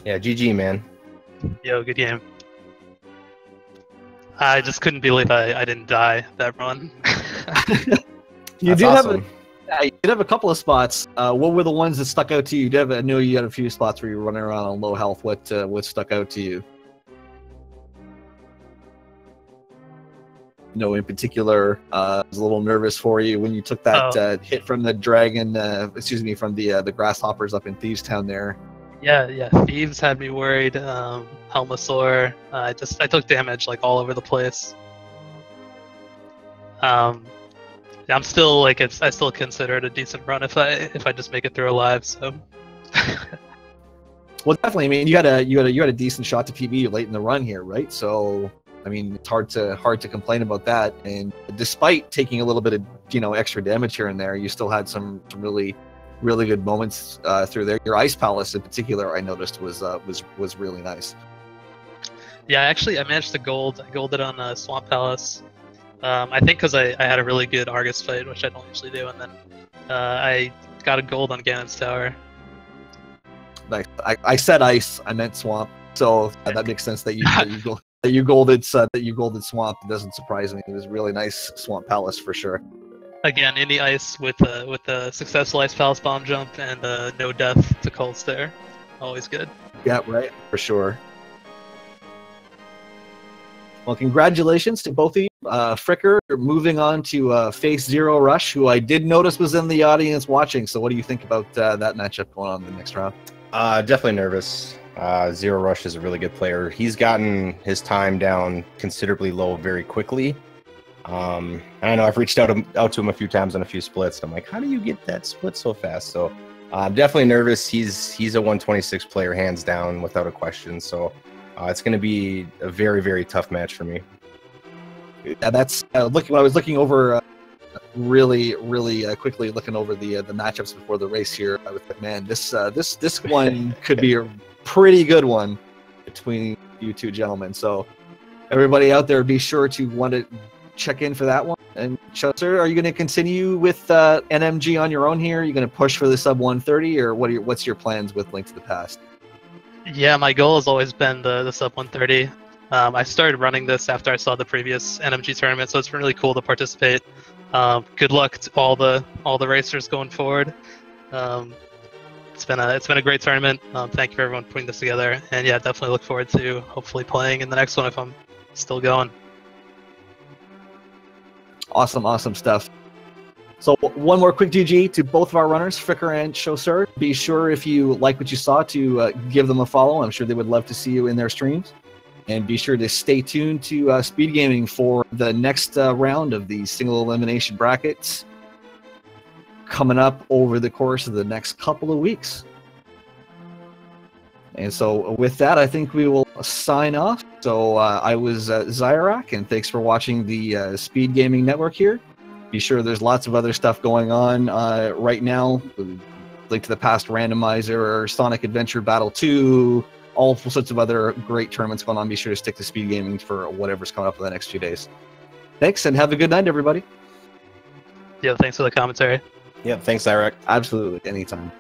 Yeah, GG, man. Yo, good game. I just couldn't believe I didn't die that run. You did awesome. You did have a couple of spots. What were the ones that stuck out to you? I know you had a few spots where you were running around on low health. What stuck out to you? No, in particular, I was a little nervous for you when you took that hit from the dragon. From the grasshoppers up in Thieves Town there. Yeah. Thieves had me worried. Helmasaur. I took damage like all over the place. I'm still I still consider it a decent run if I just make it through alive. So. Well, definitely. I mean, you had a decent shot to PB late in the run here, right? So. I mean, it's hard to complain about that. And despite taking a little bit of extra damage here and there, you still had some really good moments through there. Your Ice Palace in particular, I noticed was really nice. Yeah, actually, I managed to gold. I golded on Swamp Palace. I think because I had a really good Argus fight, which I don't usually do, and then I got a gold on Ganon's Tower. Nice. I said ice. I meant swamp. So that makes sense that you golded Swamp. It doesn't surprise me. It was a really nice Swamp Palace for sure. Again, in the ice with the successful Ice Palace bomb jump and no death to Cold Stare. Always good. Yeah, right. For sure. Well, congratulations to both of you. Fricker, you're moving on to face Zero Rush, who I did notice was in the audience watching. So what do you think about that matchup going on in the next round? Definitely nervous. Zero Rush is a really good player. He's gotten his time down considerably low very quickly. I know I've reached out to him a few times on a few splits. I'm like, how do you get that split so fast? So I'm definitely nervous. He's a 126 player, hands down, without a question. So it's going to be a very, very tough match for me. Yeah, that's when I was looking over really quickly looking over the matchups before the race here. I was like, man, this one could be a pretty good one between you two gentlemen. So everybody out there, be sure to want to check in for that one. And Shosera, are you going to continue with NMG on your own here? Are you going to push for the sub 130, or what's your plans with Link to the Past? Yeah, my goal has always been the sub 130. I started running this after I saw the previous NMG tournament, so it's been really cool to participate. Good luck to all the racers going forward. It's been a great tournament. Thank you for everyone putting this together, and yeah, definitely look forward to hopefully playing in the next one if I'm still going. Awesome stuff. So one more quick GG to both of our runners, Fricker and Shosera. Be sure, if you like what you saw, to give them a follow. I'm sure they would love to see you in their streams. And be sure to stay tuned to Speed Gaming for the next round of the single elimination brackets coming up over the course of the next couple of weeks. And so with that, I think we will sign off. So I was Zyrak, and thanks for watching the Speed Gaming Network here. Be sure there's lots of other stuff going on right now. Link to the Past Randomizer, Sonic Adventure Battle 2, all sorts of other great tournaments going on. Be sure to stick to Speed Gaming for whatever's coming up in the next few days. Thanks, and have a good night, everybody. Yeah, thanks for the commentary. Yeah, thanks, Eric. Absolutely, anytime.